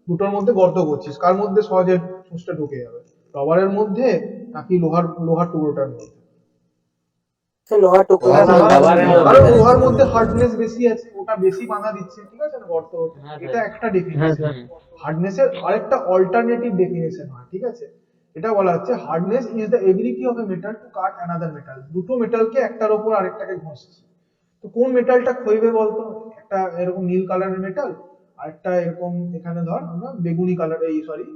দুটোর মধ্যে গর্ত করছিস, কার মধ্যে সহজে ছুঁচটা ঢুকে যাবে? রবারের মধ্যে নাকি লোহার টুকরোটার মধ্যে? লোহার টুকরো। কারণ লোহার মধ্যে হার্ডনেস বেশি আছে, ওটা বেশি বাধা দিচ্ছে, ঠিক আছে না, গর্ত হতে। এটা একটা ডেফিনেশন। হার্ডনেসের আরেকটা অল্টারনেটিভ ডেফিনেশন হয়, ঠিক আছে? এটা বলা হচ্ছে hardness is the ability of A metal two cut another metal. দুটো মেটালকে একটার উপর আরেকটাকে ঘষছে, তো কোন মেটালটা ক্ষয়বে বলতো? একটা এরকম নীল কালারের মেটাল, আর একটা এরকম এখানে ধর আমরা বেগুনি কালার, এই সরি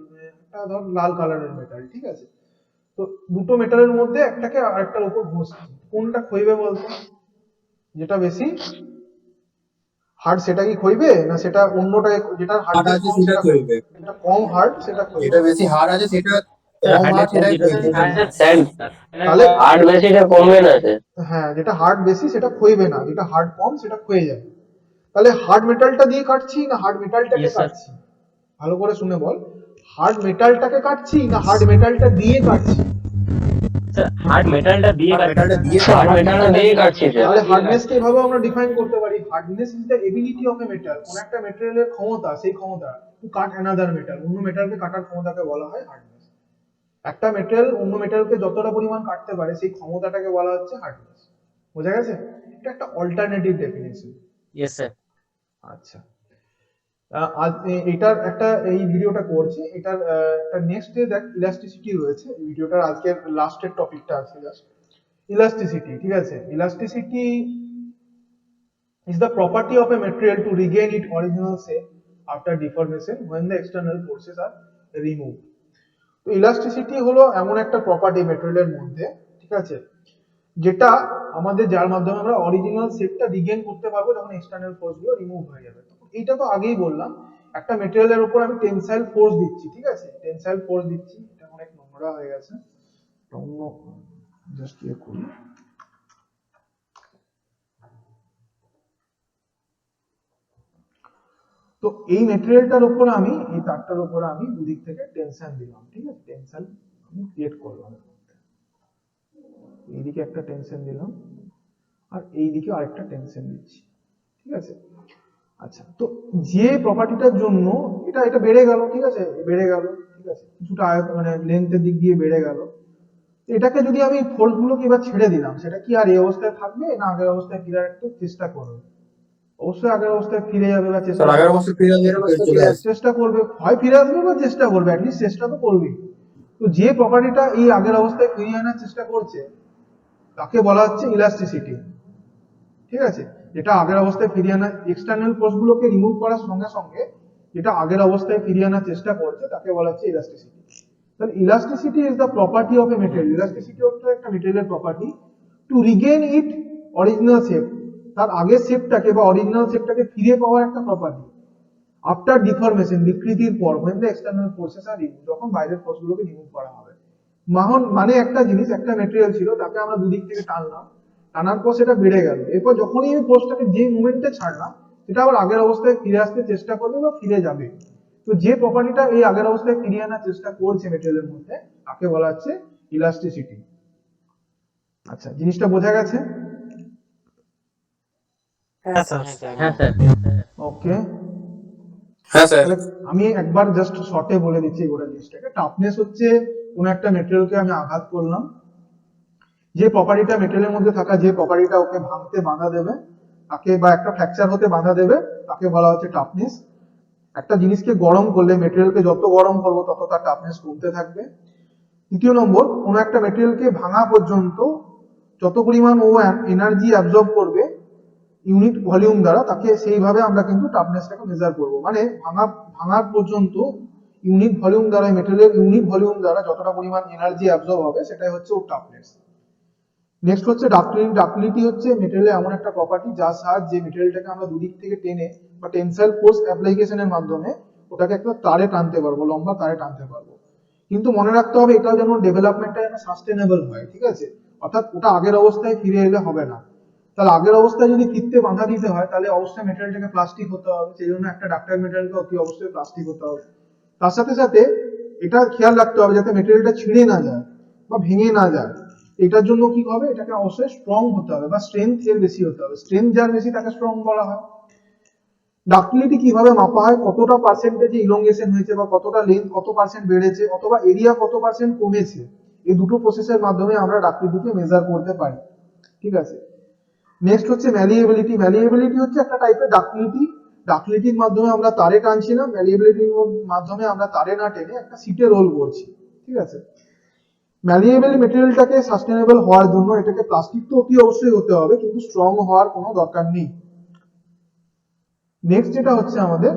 একটা ধর লাল কালারের মেটাল, ঠিক আছে? তো দুটো মেটালের মধ্যে একটাকে আরেকটার উপর ঘষছে, কোনটা ক্ষয়বে বলতো? যেটা বেশি হার্ড সেটা কি ক্ষয়বে, না সেটা অন্যটা যেটা হার্ড হার্ডনেস আছে কম সেটা সেটা ক্ষয়বে? করবে, যেটা কম হার্ড সেটা ক্ষয়বে। যেটা বেশি হার্ড আছে সেটা কম হার্ড সেটাই করবে। তাহলে হার্ড বেশিটা কমবে না স্যার। হ্যাঁ, যেটা হার্ড বেশি সেটা ক্ষয়বে না, যেটা হার্ড কম সেটা ক্ষয়ে যাবে। তাহলে হার্ড মেটালটা দিয়ে কাটছি না হার্ড মেটালটাকে কাটছি? ভালো করে শুনে বল, হার্ড মেটালটাকে কাটছি না হার্ড মেটালটা দিয়ে কাটছি? হার্ড মেটালটা দিয়ে মেটালটা দিয়ে কাটছি স্যার। তাহলে হার্ডনেসকে এভাবে আমরা ডিফাইন করতে পারি, hardness is the ability of A metal, কোন একটা মেটেরিয়ালের ক্ষমতা, সেই ক্ষমতা টু কাট অ্যানাদার মেটাল, অন্য মেটালকে কাটার ক্ষমতাকে বলা হয় হার্ডনেস। একটা মেটাল অন্য মেটালকে যতটা পরিমাণ কাটতে পারে সেই ক্ষমতাটাকে বলা হচ্ছে হার্ডনেস। বোঝা গেছে? এটা একটা অল্টারনেটিভ ডেফিনেশন। Yes sir. আচ্ছা, আজ এটার একটা এই ভিডিওটা করছি, এটার একটা নেক্সট ডে দেখ ইলাস্টিসিটি রয়েছে, এই ভিডিওটার আজকের লাস্টের টপিকটা আছে জাস্ট ইলাস্টিসিটি, ঠিক আছে? Elasticity is the property of a material to regain its original shape after deformation when the external forces are removed. তো ইলাস্টিসিটি হলো এমন একটা প্রপার্টি মেটেরিয়ালের মধ্যে, ঠিক আছে, যেটা আমাদের যার মাধ্যমে আমরা অরিজিনাল শেপটা রিগেইন করতে পারবো যখন এক্সটার্নাল ফোর্স গুলো রিমুভ হয়ে যাবে। এইটা তো আগেই বললাম, একটা মেটেরিয়ালের উপর আমি টেনসাইল ফোর্স দিচ্ছি, ঠিক আছে, টেনসাইল ফোর্স দিচ্ছি, এটা অনেক নোংরা হয়ে গেছে, অন্য জাস্ট ইয়ে করি। তো এই মেটেরিয়ালটার উপর আমি এই তারটার উপর আমি দুদিক থেকে টেনশন দিলাম, ঠিক আছে, টেনশন আমি ক্রিয়েট করলাম, এইদিকে একটা টেনশন দিলাম আর এইদিকে আরেকটা টেনশন দিচ্ছি, ঠিক আছে? আচ্ছা, তো যে প্রপার্টিটার জন্য এটা এটা বেড়ে গেল, ঠিক আছে, বেড়ে গেল, ঠিক আছে, কিছুটা মানে লেন্থের দিক দিয়ে বেড়ে গেল, এটাকে যদি আমি ফোর্স গুলোকে এবার ছেড়ে দিলাম, সেটা কি আর এই অবস্থায় থাকবে না আগের অবস্থায় ফিরে রাখতে চেষ্টা করবে? অবশ্যই আগের অবস্থায় ফিরে যাবে বা চেষ্টা আগের অবস্থায় ফিরে চলে আসবে। চেষ্টা করবে, হয় ফিরে আসবে বা চেষ্টা করবে, অ্যাটলিস্ট চেষ্টা তো করবে। তো যে প্রপার্টিটা এই আগের অবস্থায় ফিরিয়ে আনার চেষ্টা করছে তাকে বলা হচ্ছে ইলাস্টিসিটি, ঠিক আছে? যেটা আগের অবস্থায় ফিরিয়ে আনা, এক্সটার্নাল ফোর্স গুলোকে রিমুভ করার সঙ্গে সঙ্গে যেটা আগের অবস্থায় ফিরিয়ে আনার চেষ্টা করছে তাকে বলা হচ্ছে ইলাস্টিসিটি। তাহলে elasticity is the property of a material, elasticity হচ্ছে একটা মেটেরিয়ালের property to regain it original shape, তার আগের শেপটাকে বা অরিজিনাল শেপটাকে ফিরে পাওয়ার একটা প্রপার্টি আফটার ডিফরমেশন, বিকৃতির পর, when the external forces are removed, যখন বাইরের ফোর্স গুলোকে রিমুভ করা হবে। মানে একটা জিনিস, একটা মেটেরিয়াল ছিল, তাকে আমরা দুদিক থেকে টানলাম, টানার পর সেটা বেড়ে গেল, এরপর যখনই আমি ফোর্সটাকে যে মুভমেন্টে ছাড়লাম সেটা আবার আগের অবস্থায় ফিরে আসতে চেষ্টা করবে বা ফিরে যাবে। তো যে প্রপার্টিটা এই আগের অবস্থায় ফিরিয়ে আনার চেষ্টা করছে মেটেরিয়ালের মধ্যে তাকে বলা হচ্ছে ইলাস্টিসিটি। আচ্ছা, জিনিসটা বোঝা গেছে? হ্যাঁ স্যার। হ্যাঁ স্যার। ওকে, হ্যাঁ স্যার। আমি একবার জাস্ট শর্টে বলে দিচ্ছি গোটা জিনিসটাকে। টাফনেস হচ্ছে কোন একটা মেটেরিয়ালকে আমি আঘাত করলাম, যে প্রপার্টিটা মেটেরিয়ালের মধ্যে থাকা, যে প্রপার্টিটা ওকে ভাঙতে বাধা দেবে তাকে, বা একটা ফ্র্যাকচার হতে বাধা দেবে তাকে বলা হচ্ছে টাফনেস। একটা জিনিসকে গরম করলে, মেটেরিয়ালকে যত গরম করবো তত তার টাফনেস কমতে থাকবে। দ্বিতীয় নম্বর, কোন একটা মেটেরিয়ালকে ভাঙা পর্যন্ত যত পরিমাণ ও এনার্জি অ্যাবজর্ব করবে ইউনিট ভলিউম দ্বারা, তাকে সেইভাবে আমরা কিন্তু টাফনেসটাকে মেজার করব। মানে ভাঙার পর্যন্ত ইউনিট ভলিউম দ্বারা, মেটেরিয়ালের ইউনিট ভলিউম দ্বারা যতটা পরিমাণ এনার্জি অ্যাবজর্ব হবে সেটাই হচ্ছে ওর টাফনেস। নেক্সট হচ্ছে ডাক্টিলিটি। ডাক্টিলিটি হচ্ছে মেটেরিয়ালের এমন একটা প্রপার্টি যার সাহায্যে মেটেরিয়ালটাকে আমরা দুদিক থেকে টেনে বা টেনসাইল ফোর্স অ্যাপ্লিকেশনের মাধ্যমে ওটাকে একটা তারে টানতে পারবো, লম্বা তারে টানতে পারবো। কিন্তু মনে রাখতে হবে এটাও যেন ডেভেলপমেন্টটা যেন সাস্টেনেবল হয়, ঠিক আছে? অর্থাৎ ওটা আগের অবস্থায় ফিরে এলে হবে না। তাহলে আগের অবস্থায় যদি ফিরতে বাধা দিতে হয় তাহলে অবশ্যই মেটেরিয়ালটাকে প্লাস্টিক হতে হবে, সেই জন্য একটা ডাক্তার মেটেরিয়ালকে অতি অবশ্যই প্লাস্টিক হতে হবে। তার সাথে সাথে এটা খেয়াল রাখতে হবে যাতে মেটেরিয়ালটা ছিঁড়ে না যায় বা ভেঙে না যায়। এটার জন্য কি হবে, এটাকে অবশ্যই স্ট্রং হতে হবে বা স্ট্রেংথ এর বেশি হতে হবে। স্ট্রেংথ যার বেশি তাকে স্ট্রং বলা হয়। ডাক্টিলিটি কিভাবে মাপা হয়, কতটা পার্সেন্টেজে ইলংগেশন হয়েছে বা কতটা লেন্থ কত পার্সেন্ট বেড়েছে অথবা এরিয়া কত পার্সেন্ট কমেছে, এই দুটো প্রসেসের মাধ্যমে আমরা ডাক্টিলিটিকে মেজার করতে পারি, ঠিক আছে? নেক্সট হচ্ছে ম্যালিয়েবিলিটি। ম্যালিয়েবিলিটি হচ্ছে একটা টাইপের ডাক্টিলিটি। ডাক্টিলিটির মাধ্যমে আমরা তারে টানছি না, ম্যালিয়েবিলিটির মাধ্যমে আমরা তারে না টেনে একটা সিটে রোল করছি, ঠিক আছে? ম্যালিয়েবল মেটেরিয়ালটাকে সাস্টেনেবল হওয়ার জন্য এটাকে প্লাস্টিক তো অতি অবশ্যই হতে হবে, কিন্তু স্ট্রং হওয়ার কোনো দরকার নেই। নেক্সট যেটা হচ্ছে আমাদের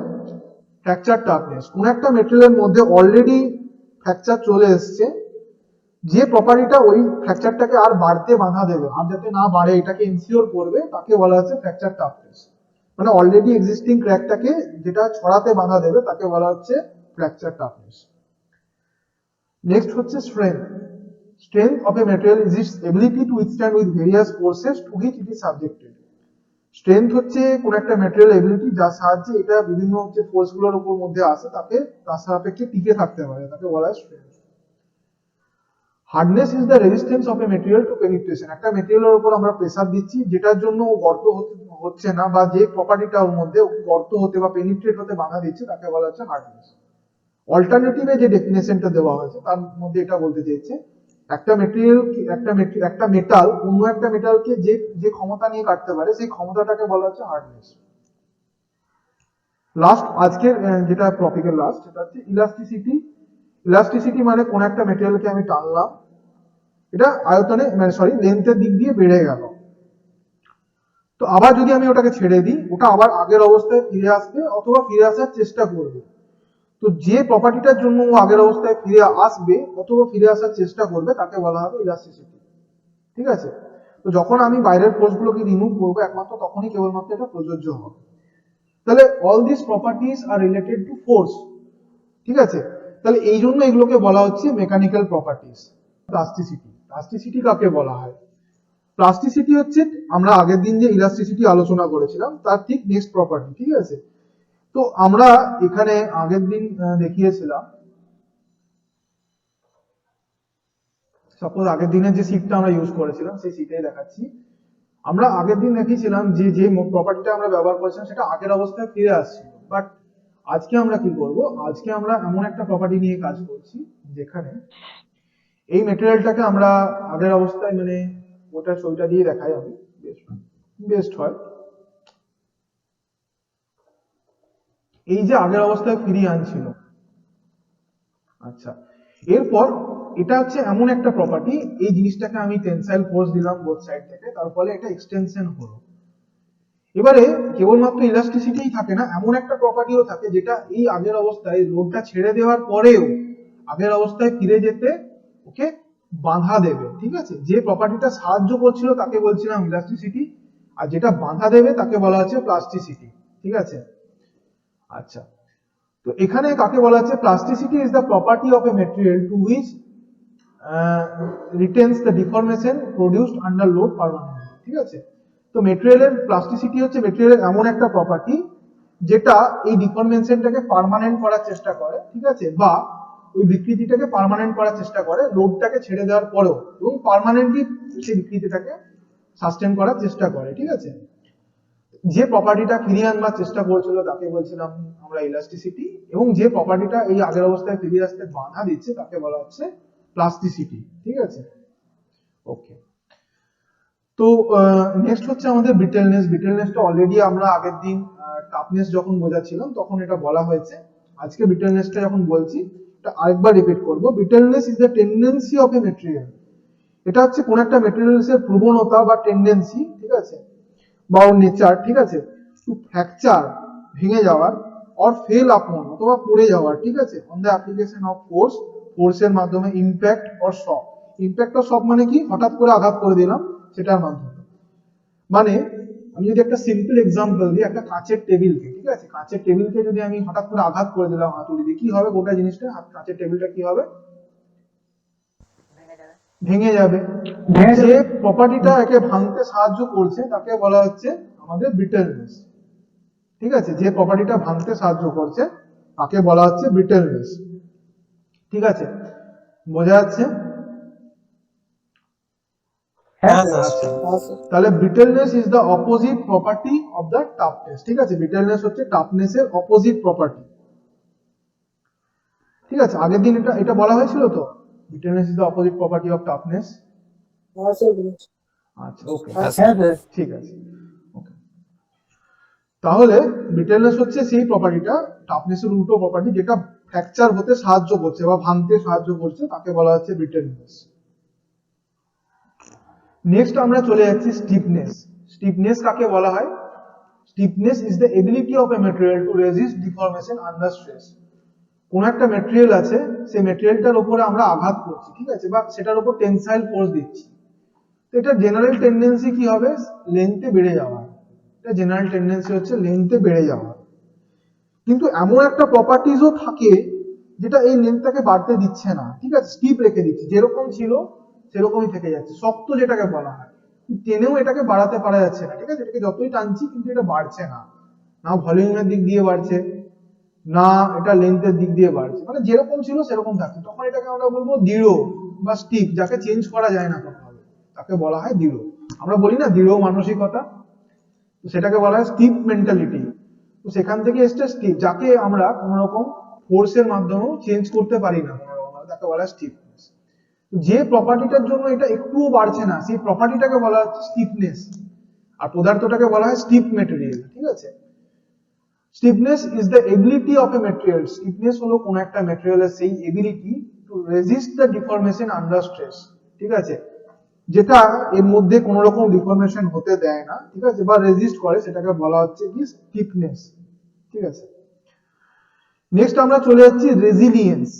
ফ্র্যাকচার টাফনেস। কোন একটা মেটেরিয়ালের মধ্যে অলরেডি ফ্র্যাকচার চলে এসছে, যে প্রপার্টিটা ওই ফ্র্যাকচারটাকে আর বাড়তে বাধা দেবে, আর যাতে না বাড়ে এটাকে ইনসিওর করবে, তাকে বলা হচ্ছে ফ্র্যাকচার টাফনেস। মানে অলরেডি এক্সিস্টিং ক্র্যাকটাকে যেটা ছড়াতে বাধা দেবে তাকে বলা হচ্ছে ফ্র্যাকচার টাফনেস। নেক্সট হচ্ছে strength. Strength of a material is its ability to withstand with various forces to which it is subjected. Strength হচ্ছে কোন একটা ম্যাটেরিয়াল এবিলিটি যার সাহায্যে এটা বিভিন্ন যে ফোর্স গুলোর উপর মধ্যে আসে তাকে তার সাপেক্ষে টিকে থাকতে পারে, তাকে বলা হয় strength. Hardness is the resistance of a material to penetration. একটা ম্যাটেরিয়ালের উপর আমরা প্রেসার দিচ্ছি যেটার জন্য ও গর্ত হচ্ছে না, বা যে প্রপার্টিটা ওর মধ্যে গর্ত হতে বা পেনিট্রেট হতে বাধা দিচ্ছে তাকে বলা হচ্ছে হার্ডনেস। অল্টারনেটিভে যে ডেফিনেশনটা দেওয়া হয়েছে তার মধ্যে এটা বলতে চাইছে একটা মেটেরিয়াল একটা মেটাল অন্য একটা মেটালকে যে যে ক্ষমতা নিয়ে কাটতে পারে সেই ক্ষমতাটাকে বলা হচ্ছে হার্ডনেস। লাস্ট আজকের যেটা টপিকের লাস্ট সেটা হচ্ছে ইলাস্টিসিটি। ইলাস্টিসিটি মানে কোন একটা মেটেরিয়ালকে আমি টানলাম, এটা আয়তনে মানে সরি লেন্থের দিক দিয়ে বেড়ে গেল, তো আবার যদি আমি ওটাকে ছেড়ে দিই ওটা আবার আগের অবস্থায় ফিরে আসবে অথবা ফিরে আসার চেষ্টা করবে। তো যে প্রপার্টিটার জন্য ও আগের অবস্থায় ফিরে আসবে অথবা ফিরে আসার চেষ্টা করবে তাকে বলা হবে ইলাস্টিসিটি, ঠিক আছে? তো যখন আমি বাইরের ফোর্সগুলোকে রিমুভ করবো একমাত্র তখনই কেবলমাত্র এটা প্রযোজ্য হবে। তাহলে all this properties are related to force, ঠিক আছে? তাহলে এই জন্য এগুলোকে বলা হচ্ছে মেকানিক্যাল প্রপার্টিজ। প্লাস্টিসিটি, প্লাস্টিসিটি কাকে বলা হয়? প্লাস্টিসিটি হচ্ছে আমরা আগের দিন যে ইলাস্টিসিটি আলোচনা করেছিলাম তার ঠিক নেক্সট প্রপার্টি, ঠিক আছে? তো আমরা এখানে আগের দিন দেখিয়েছিলাম, সাপোজ আগের দিনের যে শীটটা আমরা ইউজ করেছিলাম সেই শীটেই দেখাচ্ছি। আমরা আগের দিন দেখিয়েছিলাম যে যে প্রপার্টিটা আমরা ব্যবহার করেছিলাম সেটা আগের অবস্থায় ফিরে আসছিল, বাট আজকে আমরা কি করব, আজকে আমরা এমন একটা প্রপার্টি নিয়ে কাজ করছি যেখানে এই মেটেরিয়ালটাকে আমরা আগের অবস্থায় মানে ওটা ছবিটা দিয়ে দেখাই আমি, বেস্ট হয়। এই যে আগের অবস্থায় ফিরিয়ে আনছিল, আচ্ছা এরপর এটা হচ্ছে এমন একটা প্রপার্টি, এই জিনিসটাকে আমি টেনসাইল ফোর্স দিলাম বোথ সাইড থেকে, তার ফলে এটা এক্সটেনশন হলো। এবারে কেবলমাত্র ইলাস্টিসিটিই থাকে না, এমন একটা প্রপার্টিও থাকে যেটা এই আগের অবস্থায় লোডটা ছেড়ে দেওয়ার পরেও আগের অবস্থায় ফিরে যেতে ওকে বাধা দেবে, ঠিক আছে? যে প্রপার্টিটা সাহায্য করছিল তাকে বলছিলাম ইলাস্টিসিটি, আর যেটা বাধা দেবে তাকে বলা হচ্ছে প্লাস্টিসিটি, ঠিক আছে? আচ্ছা, তো এখানে কাকে বলা হচ্ছে? Plasticity is the property of a material to which retains the deformation produced under load permanently, ঠিক আছে? তো মেটেরিয়ালের প্লাস্টিসিটি হচ্ছে মেটেরিয়ালের এমন একটা প্রপার্টি যেটা এই ডিফরমেশনটাকে পার্মানেন্ট করার চেষ্টা করে, ঠিক আছে? বা ওই বিকৃতিটাকে পার্মানেন্ট করার চেষ্টা করে লোডটাকে ছেড়ে দেওয়ার পরেও, এবং পার্মানেন্টলি সেই বিকৃতিটাকে সাস্টেন করার চেষ্টা করে, ঠিক আছে? যে প্রপার্টিটা ফিরিয়ে আনবার চেষ্টা করছিল তাকে বলছিলাম আমরা ইলাস্টিসিটি, এবং যে প্রপার্টিটা এই আগের অবস্থায় ফিরে আসতে বাধা দিচ্ছে তাকে বলা হচ্ছে প্লাস্টিসিটি, ঠিক আছে? ওকে, তো নেক্সট হচ্ছে আমাদের ব্রিটেলনেস। ব্রিটেলনেসটা অলরেডি আমরা আগের দিন টাফনেস যখন বোঝাচ্ছিলাম তখন এটা বলা হয়েছে। আজকে ব্রিটেলনেসটা যখন বলছি এটা আরেকবার রিপিট করব। Brittleness is the tendency of a material এটা হচ্ছে কোন একটা মেটেরিয়ালস এর প্রবণতা বা টেন্ডেন্সি, ঠিক আছে, বা ওর নেচার, ঠিক আছে, টু ফ্র্যাকচার, ভেঙে যাওয়ার, অর ফেল আপন, অথবা পড়ে যাওয়ার, ঠিক আছে, on the application of force, ফোর্সের মাধ্যমে, impact or shock. Impact or shock মানে কি? হঠাৎ করে আঘাত করে দিলাম সেটার মাধ্যমে। মানে আমি যদি একটা সিম্পল এক্সাম্পল দিই, একটা কাঁচের টেবিলকে, ঠিক আছে, কাঁচের টেবিলকে যদি আমি হঠাৎ করে আঘাত করে দিলাম হাতুড়ি দিয়ে, কি হবে গোটা জিনিসটা? কাঁচের টেবিলটা কি হবে? ভেঙে যাবে। যে প্রপার্টিটা একে ভাঙতে সাহায্য করছে তাকে বলা হচ্ছে আমাদের ব্রিটেলনেস, ঠিক আছে, যে প্রপার্টিটা ভাঙতে সাহায্য করছে তাকে বলা হচ্ছে ব্রিটেলনেস, ঠিক আছে, বোঝা যাচ্ছে? হ্যাঁ স্যার। আচ্ছা, হ্যাঁ স্যার। তাহলে brittleness is the opposite property of the toughness, ঠিক আছে, ব্রিটেলনেস হচ্ছে টাফনেস এর অপোজিট প্রপার্টি, ঠিক আছে। আগের দিন এটা এটা বলা হয়েছিল তো, brittleness is the opposite property of toughness. হ্যাঁ স্যার বলেছি। আচ্ছা, ওকে, হ্যাঁ স্যার। ঠিক আছে, ওকে। তাহলে ব্রিটেলনেস হচ্ছে সেই প্রপার্টিটা, টাফনেস এর উল্টো প্রপার্টি, যেটা ফ্র্যাকচার হতে সাহায্য করছে বা ভাঙতে সাহায্য করছে, তাকে বলা হচ্ছে ব্রিটেলনেস। নেক্সট আমরা চলে যাচ্ছি স্টিফনেস। স্টিফনেস কাকে বলা হয়? Stiffness is the ability of a material two resist deformation under stress. কোন একটা ম্যাটেরিয়াল আছে, সেই ম্যাটেরিয়ালটার উপরে আমরা আঘাত করছি, ঠিক আছে, বা সেটার উপর টেনসাইল ফোর্স দিচ্ছি, তো এটা জেনারেল টেন্ডেন্সি কি হবে? লেন্থে বেড়ে যাওয়া। এটা জেনারেল টেন্ডেন্সি হচ্ছে লেন্থে বেড়ে যাওয়া। কিন্তু এমন একটা প্রপার্টিজও থাকে যেটা এই লেন্থটাকে বাড়তে দিচ্ছে না, ঠিক আছে, স্টিপ রেখে দিচ্ছে, যেরকম ছিল সেরকমই থেকে যাচ্ছে, শক্ত যেটাকে বলা হয়। টেনেও এটাকে বাড়াতে পারা যাচ্ছে না, ঠিক আছে, এটাকে যতই টানছি কিন্তু এটা বাড়ছে না, না ভলিউমের দিক দিয়ে বাড়ছে, না এটা লেন্থের দিক দিয়ে বাড়ছে, মানে যেরকম ছিল সেরকম থাকছে। তখন এটাকে আমরা বলবো দৃঢ় বা স্টিপ, যাকে চেঞ্জ করা যায় না কোনোভাবে, তাকে বলা হয় দৃঢ়। আমরা বলি না দৃঢ় মানসিকতা, তো সেটাকে বলা হয় স্টিপ মেন্টালিটি। তো সেখান থেকে এসছে স্টিপ, যাকে আমরা কোন রকম ফোর্সের মাধ্যমেও চেঞ্জ করতে পারি না কোনোরকম, তাকে বলা হয় স্টিফনেস। যে প্রপার্টিটার জন্য এটা একটুও বাড়ছে না, সেই প্রপার্টিটাকে বলা হচ্ছে স্টিফনেস, আর পদার্থটাকে বলা হয় স্টিফ মেটেরিয়াল, ঠিক আছে। Stiffness is the ability of a material. Stiffness হলো কোন একটা ম্যাটেরিয়ালের সেই ability to resist the deformation under stress, ঠিক আছে, যেটা এর মধ্যে কোন রকম ডিফরমেশন হতে দেয় না, ঠিক আছে, বা রেজিস্ট করে, সেটাকে বলা হচ্ছে কি স্টিফনেস, ঠিক আছে। নেক্সট আমরা চলে যাচ্ছি রেজিলিয়েন্স,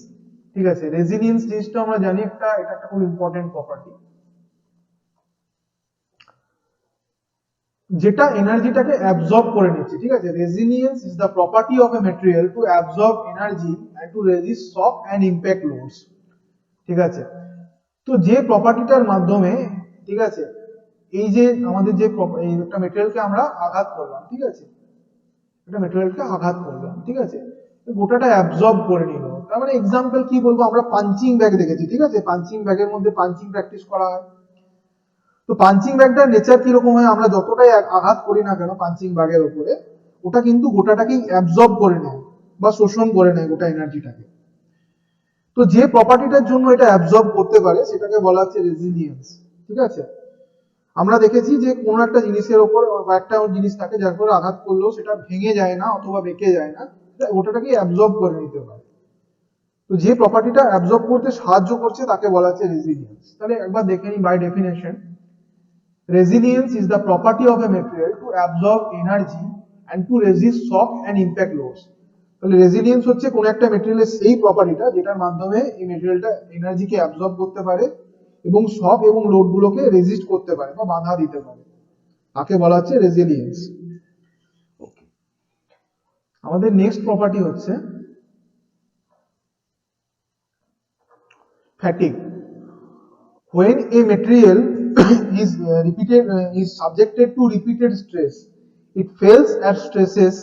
ঠিক আছে। রেজিলিয়েন্স জিনিসটা আমরা জানি এটা একটা খুব ইম্পর্টেন্ট প্রপার্টি, যেটা এনার্জিটাকে অ্যাবজর্ব করে নিচ্ছে, ঠিক আছে। Resilience is the property of a material to absorb energy and to resist shock and impact loads, ঠিক আছে। তো যে প্রপার্টিটার মাধ্যমে, ঠিক আছে, এই যে আমাদের যে এই একটা মেটেরিয়ালকে আমরা আঘাত করলাম, ঠিক আছে, একটা মেটেরিয়ালকে আঘাত করলাম, ঠিক আছে, গোটাটা অ্যাবজর্ব করে নিল। তার মানে এক্সাম্পল কি বলবো, আমরা পাঞ্চিং ব্যাগ দেখেছি, ঠিক আছে, পাঞ্চিং ব্যাগের মধ্যে পাঞ্চিং প্র্যাকটিস করা হয়। তো পাঞ্চিং ব্যাগটার নেচার কিরকম হয়, আমরা যতটাই আঘাত করি না কেন পাঞ্চিং ব্যাগের উপরে, ওটা কিন্তু গোটাটাকেই অ্যাবজর্ব করে নেয় বা শোষণ করে নেয় গোটা এনার্জিটাকে। তো যে প্রপার্টিটার জন্য এটা অ্যাবজর্ব করতে পারে সেটাকে বলা হচ্ছে রেজিলিয়েন্স, ঠিক আছে। আমরা দেখেছি যে কোন একটা জিনিসের উপর একটা জিনিস থাকে যার উপর আঘাত করলেও সেটা ভেঙে যায় না অথবা বেঁকে যায় না, ওটাটাকে অ্যাবজর্ব করে নিতে পারে। তো যে প্রপার্টিটা অ্যাবজর্ব করতে সাহায্য করছে তাকে বলা হচ্ছে রেজিলিয়েন্স। তাহলে একবার দেখে নিই by definition. Resilience is the property of a material to absorb energy and to resist shock and impact loads. তাহলে রেজিলিয়েন্স হচ্ছে কোন একটা ম্যাটেরিয়ালের সেই প্রপার্টিটা যেটার মাধ্যমে এই ম্যাটেরিয়ালটা এনার্জিকে অ্যাবজর্ব করতে পারে এবং শক এবং লোড গুলোকে রেজিস্ট করতে পারে বা বাধা দিতে পারে, তাকে বলা হচ্ছে রেজিলিয়েন্স। আমাদের নেক্সট প্রপার্টি হচ্ছে fatigue. When a material is subjected to repeated stress, it fails at stresses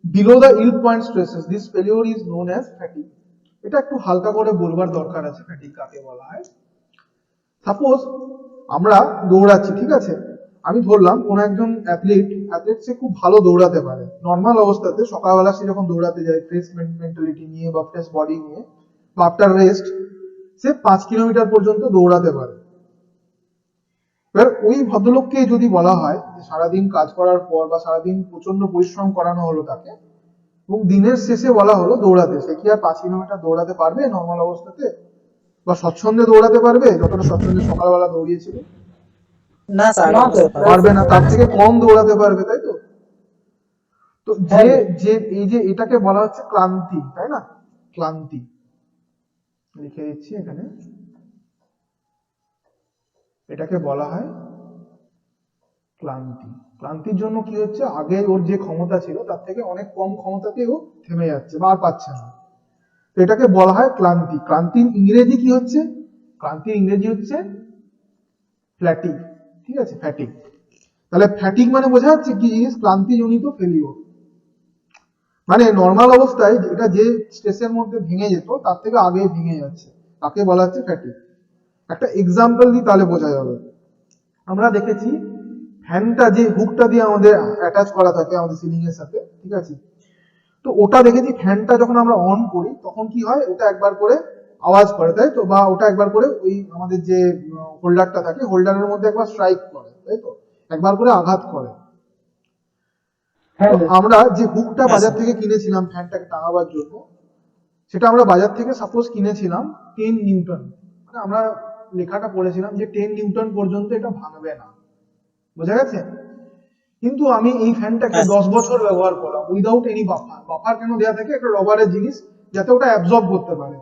below the yield point stresses. This failure is known as fatigue. এটা একটু হালকা করে বলবার দরকার আছে, ফ্যাটিগ কাকে বলা হয়। সাপোজ আমরা দৌড়াচ্ছি, ঠিক আছে, আমি ধরলাম কোন একজন অ্যাথলিট সে খুব ভালো দৌড়াতে পারে নর্মাল অবস্থাতে, সকালবেলা সে যখন দৌড়াতে যায় ফ্রেশ মেন্টালিটি নিয়ে বা ফ্রেশ বডি নিয়ে, বা আফটার রেস্ট সে 5 কিলোমিটার পর্যন্ত দৌড়াতে পারে। এবার ওই ভদ্রলোককে যদি বলা হয় যে সারাদিন কাজ করার পর বা সারাদিন প্রচন্ড পরিশ্রম করানো হলো তাকে, এবং দিনের শেষে বলা হলো দৌড়াতে, সে কি আর 5 কিলোমিটার দৌড়াতে পারবে নর্মাল অবস্থাতে? বা স্বচ্ছন্দে দৌড়াতে পারবে যতটা স্বচ্ছন্দে সকালবেলা দৌড়িয়েছিল? না স্যার পারবে না, তার থেকে কম দৌড়াতে পারবে, তাই তো? তো যে যে এই যে এটাকে বলা হচ্ছে ক্লান্তি, তাই না? ক্লান্তি লিখে দিচ্ছি এখানে, এটাকে বলা হয় ক্লান্তি। ক্লান্তির জন্য কি হচ্ছে, আগে ওর যে ক্ষমতা ছিল তার থেকে অনেক কম ক্ষমতাতেই ও থেমে যাচ্ছে বা আর পাচ্ছে না। তো এটাকে বলা হয় ক্লান্তি। ক্লান্তির ইংরেজি কি হচ্ছে? ক্লান্তির ইংরেজি হচ্ছে ফ্ল্যাটিক, ঠিক আছে, ফ্যাটিক। তাহলে ফ্যাটিক মানে বোঝা যাচ্ছে কি জিনিস? ক্লান্তিজনিত ফেলিওর। মানে নর্মাল অবস্থায় এটা যে স্ট্রেসের মধ্যে ভেঙে যেত তার থেকে আগে ভেঙে যাচ্ছে, তাকে বলা হচ্ছে ফ্যাটিক। একটা এক্সাম্পল দিই তাহলে বোঝা যাবে। আমরা দেখেছি ফ্যানটা যে হুকটা দিয়ে আমাদের অ্যাটাচ করা থাকে আমাদের সিলিং এর সাথে, ঠিক আছে, তো ওটা দেখেছি ফ্যানটা যখন আমরা অন করি তখন কি হয়, ওটা একবার করে আওয়াজ করে, তাই তো? বা ওটা একবার করে ওই আমাদের যে হোল্ডারটা থাকে হোল্ডারের মধ্যে একবার স্ট্রাইক করে, তাই তো? একবার করে আঘাত করে। তো আমরা যে হুকটা বাজার থেকে কিনেছিলাম ফ্যানটাকে টাঙাবার জন্য, সেটা আমরা বাজার থেকে সাপোজ কিনেছিলাম 10 নিউটন, মানে আমরা লেখাটা পড়েছিলাম যে 10 নিউটন পর্যন্ত এটা ভাঙবে না, বোঝা গেছে? কিন্তু আমি এই ফ্যানটাকে 10 বছর ব্যবহার করলাম উইদাউট এনি বাফার। বাফার কেন দেওয়া থাকে? একটা রবারের জিনিস, যাতে ওটা অ্যাবজর্ব করতে পারে।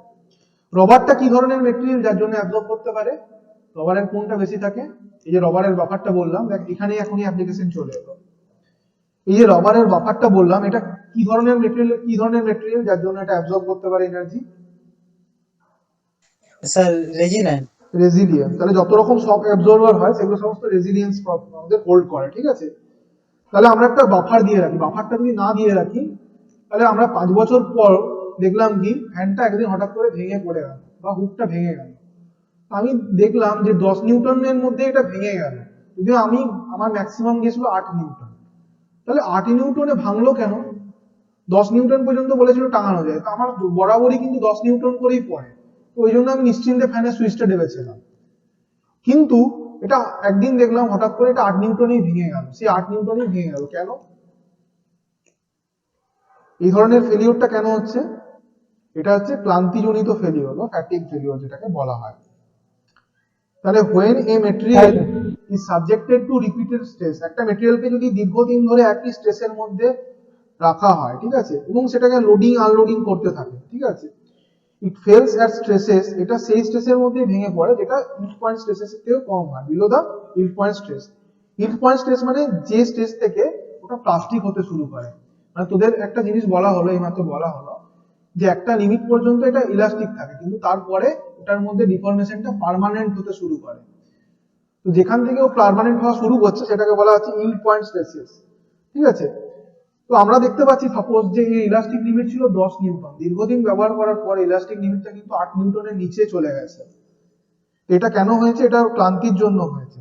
রবারটা কি ধরনের মেটেরিয়াল যার জন্য অ্যাবজর্ব করতে পারে? রবারের কোনটা বেশি থাকে? এই যে রবারের বাফারটা বললাম, দেখ এখানে এখনই অ্যাপ্লিকেশন চলে এলো। এই যে রবারের বাফারটা বললাম, এটা কি ধরনের মেটেরিয়াল, কি ধরনের মেটেরিয়াল যার জন্য এটা অ্যাবজর্ব করতে পারে এনার্জি? স্যার রেজিল্যান্ট। রেজিলিয়েন্স। তাহলে যত রকম শক অ্যাবজর্বার হয় সেগুলো সমস্ত রেজিলিয়েন্স আমাদের হোল্ড করে, ঠিক আছে? তাহলে আমরা একটা বাফার দিয়ে রাখি। বাফারটা যদি না দিয়ে রাখি তাহলে আমরা 5 বছর পর দেখলাম কি ফ্যানটা একদিন হঠাৎ করে ভেঙে পড়ে গেল বা হুকটা ভেঙে গেল। আমি দেখলাম যে 10 নিউটনের মধ্যে এটা ভেঙে গেল, যদিও আমার ম্যাক্সিমাম গেছিল 8 নিউটন। তাহলে 8 নিউটনে ভাঙলো কেন? 10 নিউটন পর্যন্ত বলেছিল টাঙানো যায়, তো আমার বরাবরই কিন্তু 10 নিউটন করেই পড়ে, তো ওই জন্য আমি নিশ্চিন্তে ফ্যানের সুইচটা টেপেছিলাম। কিন্তু এটা একদিন দেখলাম হঠাৎ করে এটা 8 নিউটনেই ভেঙে গেল। সেই 8 নিউটনেই ভেঙে গেল কেন? এই ধরনের ফেলিওরটা কেন হচ্ছে? এটা হচ্ছে ক্লান্তিজনিত ফেলিওর বা ফ্যাটিক ফেলিওর যেটাকে বলা হয়। তাহলে when a material is subjected to repeated stress, একটা মেটেরিয়ালকে যদি দীর্ঘদিন ধরে একই স্ট্রেসের মধ্যে রাখা হয়, ঠিক আছে, এবং সেটাকে লোডিং আনলোডিং করতে থাকে, ঠিক আছে, ইট ফেলস অ্যাট স্ট্রেসেস, এটা সেই স্ট্রেসের মধ্যে ভেঙে পড়ে যেটা ইল্ড পয়েন্ট স্ট্রেসের থেকেও কম হয়, below the yield point stress. Yield point stress মানে যে স্ট্রেস থেকে ওটা প্লাস্টিক হতে শুরু করে। মানে তোদের একটা জিনিস বলা হলো, এইমাত্র বলা হলো যে একটা লিমিট পর্যন্ত এটা ইলাস্টিক থাকে, কিন্তু তারপরে ওটার মধ্যে ডিফরমেশনটা পার্মানেন্ট হতে শুরু করে। তো যেখান থেকে ও পার্মানেন্ট হওয়া শুরু করছে সেটাকে বলা হচ্ছে ইল্ড পয়েন্ট স্ট্রেসেস, ঠিক আছে? তো আমরা দেখতে পাচ্ছি সাপোজ যে এই ইলাস্টিক লিমিট ছিল 10 নিউটন, দীর্ঘদিন ব্যবহার করার পর ইলাস্টিক লিমিটটা কিন্তু 8 নিউটনের নিচে চলে গেছে। এটা কেন হয়েছে? এটা ক্লান্তির জন্য হয়েছে।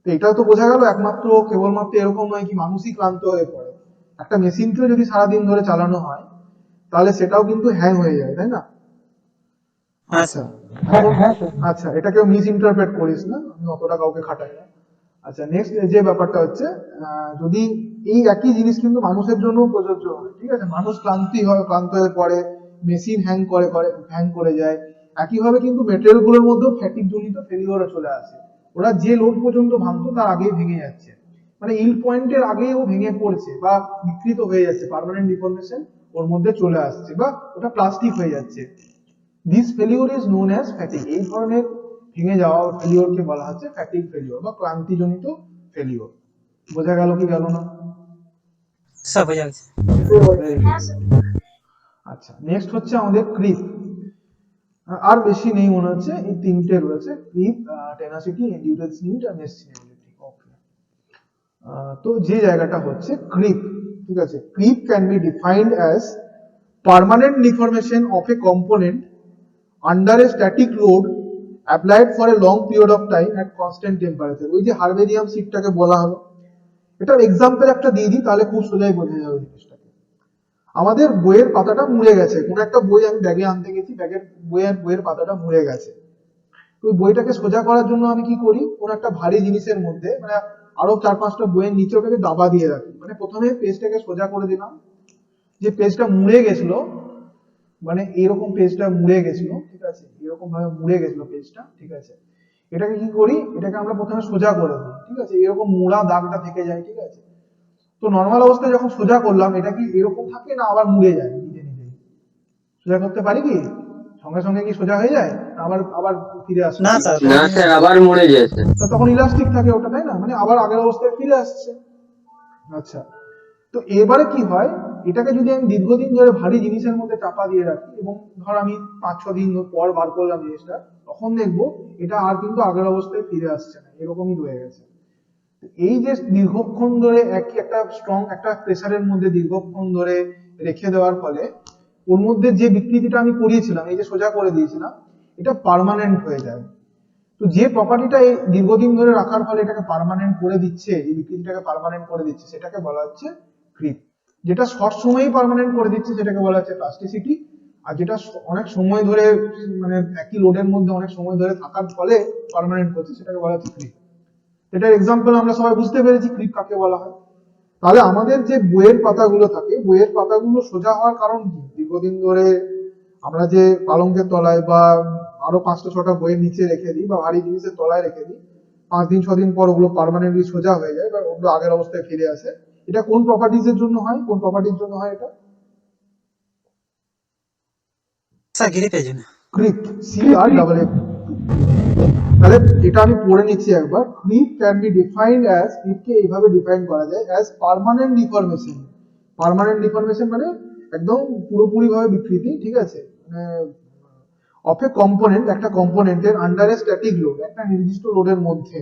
তো এটাও তো বোঝা গেল একমাত্র কেবলমাত্র এরকম নয় কি মানুষই ক্লান্ত হয়ে পড়ে, একটা মেশিনকেও যদি সারাদিন ধরে চালানো হয় তাহলে সেটাও কিন্তু হ্যাং হয়ে যায়, তাই না? আচ্ছা, আচ্ছা, এটা কেউ মিস ইন্টারপ্রেট করিস না, আমি অতটা কাউকে খাটাই না। আচ্ছা, নেক্সট যে ব্যাপারটা হচ্ছে, যদি এই একই জিনিস কিন্তু মানুষের জন্য প্রযোজ্য হয়, ঠিক আছে, মানুষ ক্লান্ত হয়ে পড়ে, মেশিন হ্যাং করে যায়, একইভাবে কিন্তু মেটেরিয়াল গুলোর মধ্যেও ফ্যাটিক জনিত ফেলিওর চলে আসে। ওরা যে লোড পর্যন্ত ভাঙতো তার আগেই ভেঙে যাচ্ছে, মানে ইল্ড পয়েন্টের আগেই ও ভেঙে পড়ছে বা বিকৃত হয়ে যাচ্ছে, পার্মানেন্ট ডিফরমেশন ওর মধ্যে চলে আসছে বা ওটা প্লাস্টিক হয়ে যাচ্ছে। This failure is known as fatigue. এই ধরনের ভেঙে যাওয়া ফেলিওরকে বলা হচ্ছে ফ্যাটিক ফেলিওর বা ক্লান্তিজনিত ফেলিওর। বোঝা গেল কি গেল না? স্যার বোঝা গেছে। আচ্ছা, নেক্সট হচ্ছে আমাদের ক্রিপ। আর বেশি নেই মনে হচ্ছে, এই তিনটে রয়েছে, ক্রিপ, টেনাসিটি, এন্ডিউরেন্স লিমিট আর মেসিনেবিলিটি। ওকে, তো যে জায়গাটা হচ্ছে ক্রিপ, ঠিক আছে, creep can be defined as permanent deformation of A component under a static load applied for a long period of time at constant temperature। ওই যে হার্বেরিয়াম সিটটাকে বলা হলো, এটার এক্সাম্পল একটা দিয়ে দিই তাহলে খুব সোজাই বোঝা যাবে জিনিসটাকে। আমাদের বইয়ের পাতাটা মুড়ে গেছে, কোন একটা বই আমি ব্যাগে আনতে গেছি, বইয়ের পাতাটা মুড়ে গেছে। তো বইটাকে সোজা করার জন্য আমি কি করি, কোন একটা ভারী জিনিসের মধ্যে, মানে আরো 4-5টা বইয়ের নিচে ওটাকে দাবা দিয়ে রাখি। মানে প্রথমে পেজটাকে সোজা করে দিলাম, যে পেজটা মুড়ে গেছিল মানে এরকম পেজটা মুড়ে গেছিল, ঠিক আছে, এরকম ভাবে মুড়ে গেছিল পেজটা, ঠিক আছে। এটাকে কি করি, এটাকে আমরা প্রথমে সোজা করে দিই, ঠিক আছে, এরকম মোড়া দাগটা থেকে যায়, ঠিক আছে। তো নর্মাল অবস্থায় যখন সোজা করলাম, এটা কি এরকম থাকে না আবার মুড়ে যায় নিজে নিজেই? সোজা করতে পারি কি সঙ্গে সঙ্গে কি সোজা হয়ে যায়, না আবার আবার ফিরে আসে? না স্যার, না স্যার, আবার মরে যাচ্ছে। তো তখন ইলাস্টিক থাকে ওটা, তাই না, মানে আবার আগের অবস্থায় ফিরে আসছে। আচ্ছা, তো এবারে কি হয়, এটাকে যদি আমি দীর্ঘদিন ধরে ভারী জিনিসের মধ্যে চাপা দিয়ে রাখি এবং ধর আমি 5-6 দিন পর বার করলাম জিনিসটা, তখন দেখবো এটা আর কিন্তু আগের অবস্থায় ফিরে আসছে না, এরকমই রয়ে গেছে। এই যে দীর্ঘক্ষণ ধরে একই একটা স্ট্রং একটা প্রেসারের মধ্যে দীর্ঘক্ষণ ধরে রেখে দেওয়ার ফলে ওর মধ্যে যে বিকৃতিটা আমি করিয়েছিলাম, এই যে সোজা করে দিয়েছিলাম, এটা পার্মানেন্ট হয়ে যায়। তো যে প্রপার্টিটা এই দীর্ঘদিন ধরে রাখার ফলে এটাকে পার্মানেন্ট করে দিচ্ছে, এই বিকৃতিটাকে পার্মানেন্ট করে দিচ্ছে, সেটাকে বলা হচ্ছে ক্রিপ। যেটা শর্ট সময়েই পার্মানেন্ট করে দিচ্ছে সেটাকে বলা হচ্ছে প্লাস্টিসিটি। আর যেটা অনেক সময় ধরে মানে একই লোডের মধ্যে অনেক সময় ধরে থাকার ফলে পার্মানেন্ট করছে, সেটাকে বলা হচ্ছে ক্রিপ। এটার এক্সাম্পল আমরা সবাই বুঝতে পেরেছি ক্রিপ কাকে বলা হয়। তাহলে আমাদের যে বইয়ের পাতাগুলো থাকে, বইয়ের পাতাগুলো সোজা হওয়ার কারণ কি, দীর্ঘদিন ধরে আমরা যে পালঙ্কের তলায় বা আরো 5টা 6টা বইয়ের নিচে রেখে দিই বা ভারী জিনিসের তলায় রেখে দিই, 5 দিন 6 দিন পর ওগুলো পার্মানেন্টলি সোজা হয়ে যায় বা ওগুলো আগের অবস্থায় ফিরে আসে। এটা কোন প্রপার্টিজ এর জন্য হয়, কোন প্রপার্টির জন্য হয় এটা? স্যার গ্রিপের জন্য। Creep, CREEP। তাহলে এটা আমি পড়ে নিচ্ছি একবার। Creep can be defined as, Kripke এইভাবে ডিফাইন করা যায় as permanent deformation. Permanent deformation মানে একদম পুরোপুরি ভাবে বিকৃতি, ঠিক আছে, মানে অফ এ কম্পোনেন্ট, একটা কম্পোনেন্টের আন্ডার এ স্ট্যাটিক লোড, একটা নির্দিষ্ট লোডের মধ্যে,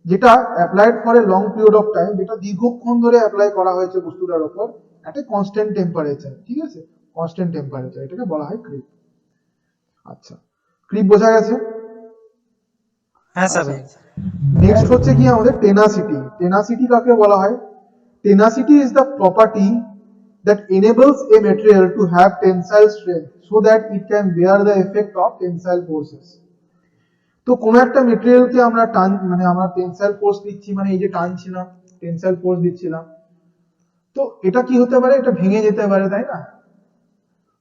যেটা applied for a long period of time, যেটা দীর্ঘক্ষণ ধরে অ্যাপ্লাই করা হয়েছে বস্তুটার উপর একটা কনস্ট্যান্ট টেম্পারেচার, ঠিক আছে, কনস্ট্যান্ট টেম্পারেচার, এটাকে বলা হয় ক্রিপ। আচ্ছা, ক্রিপ বোঝা গেছে। হ্যাঁ স্যার, আচ্ছা, বুঝে গেছি। নেক্সট হচ্ছে কি আমাদের টেনাসিটি। টেনাসিটি কাকে বলা হয়? Tenacity is the property that enables a material to have tensile strength so that it can bear the effect of tensile forces. তো কোন একটা মেটেরিয়ালকে আমরা মানে আমরা টেনসাইল ফোর্স দিচ্ছি, মানে এই যে টানছিলাম টেনসাইল ফোর্স দিচ্ছিলাম, তো এটা কি হতে পারে, এটা ভেঙে যেতে পারে, তাই না?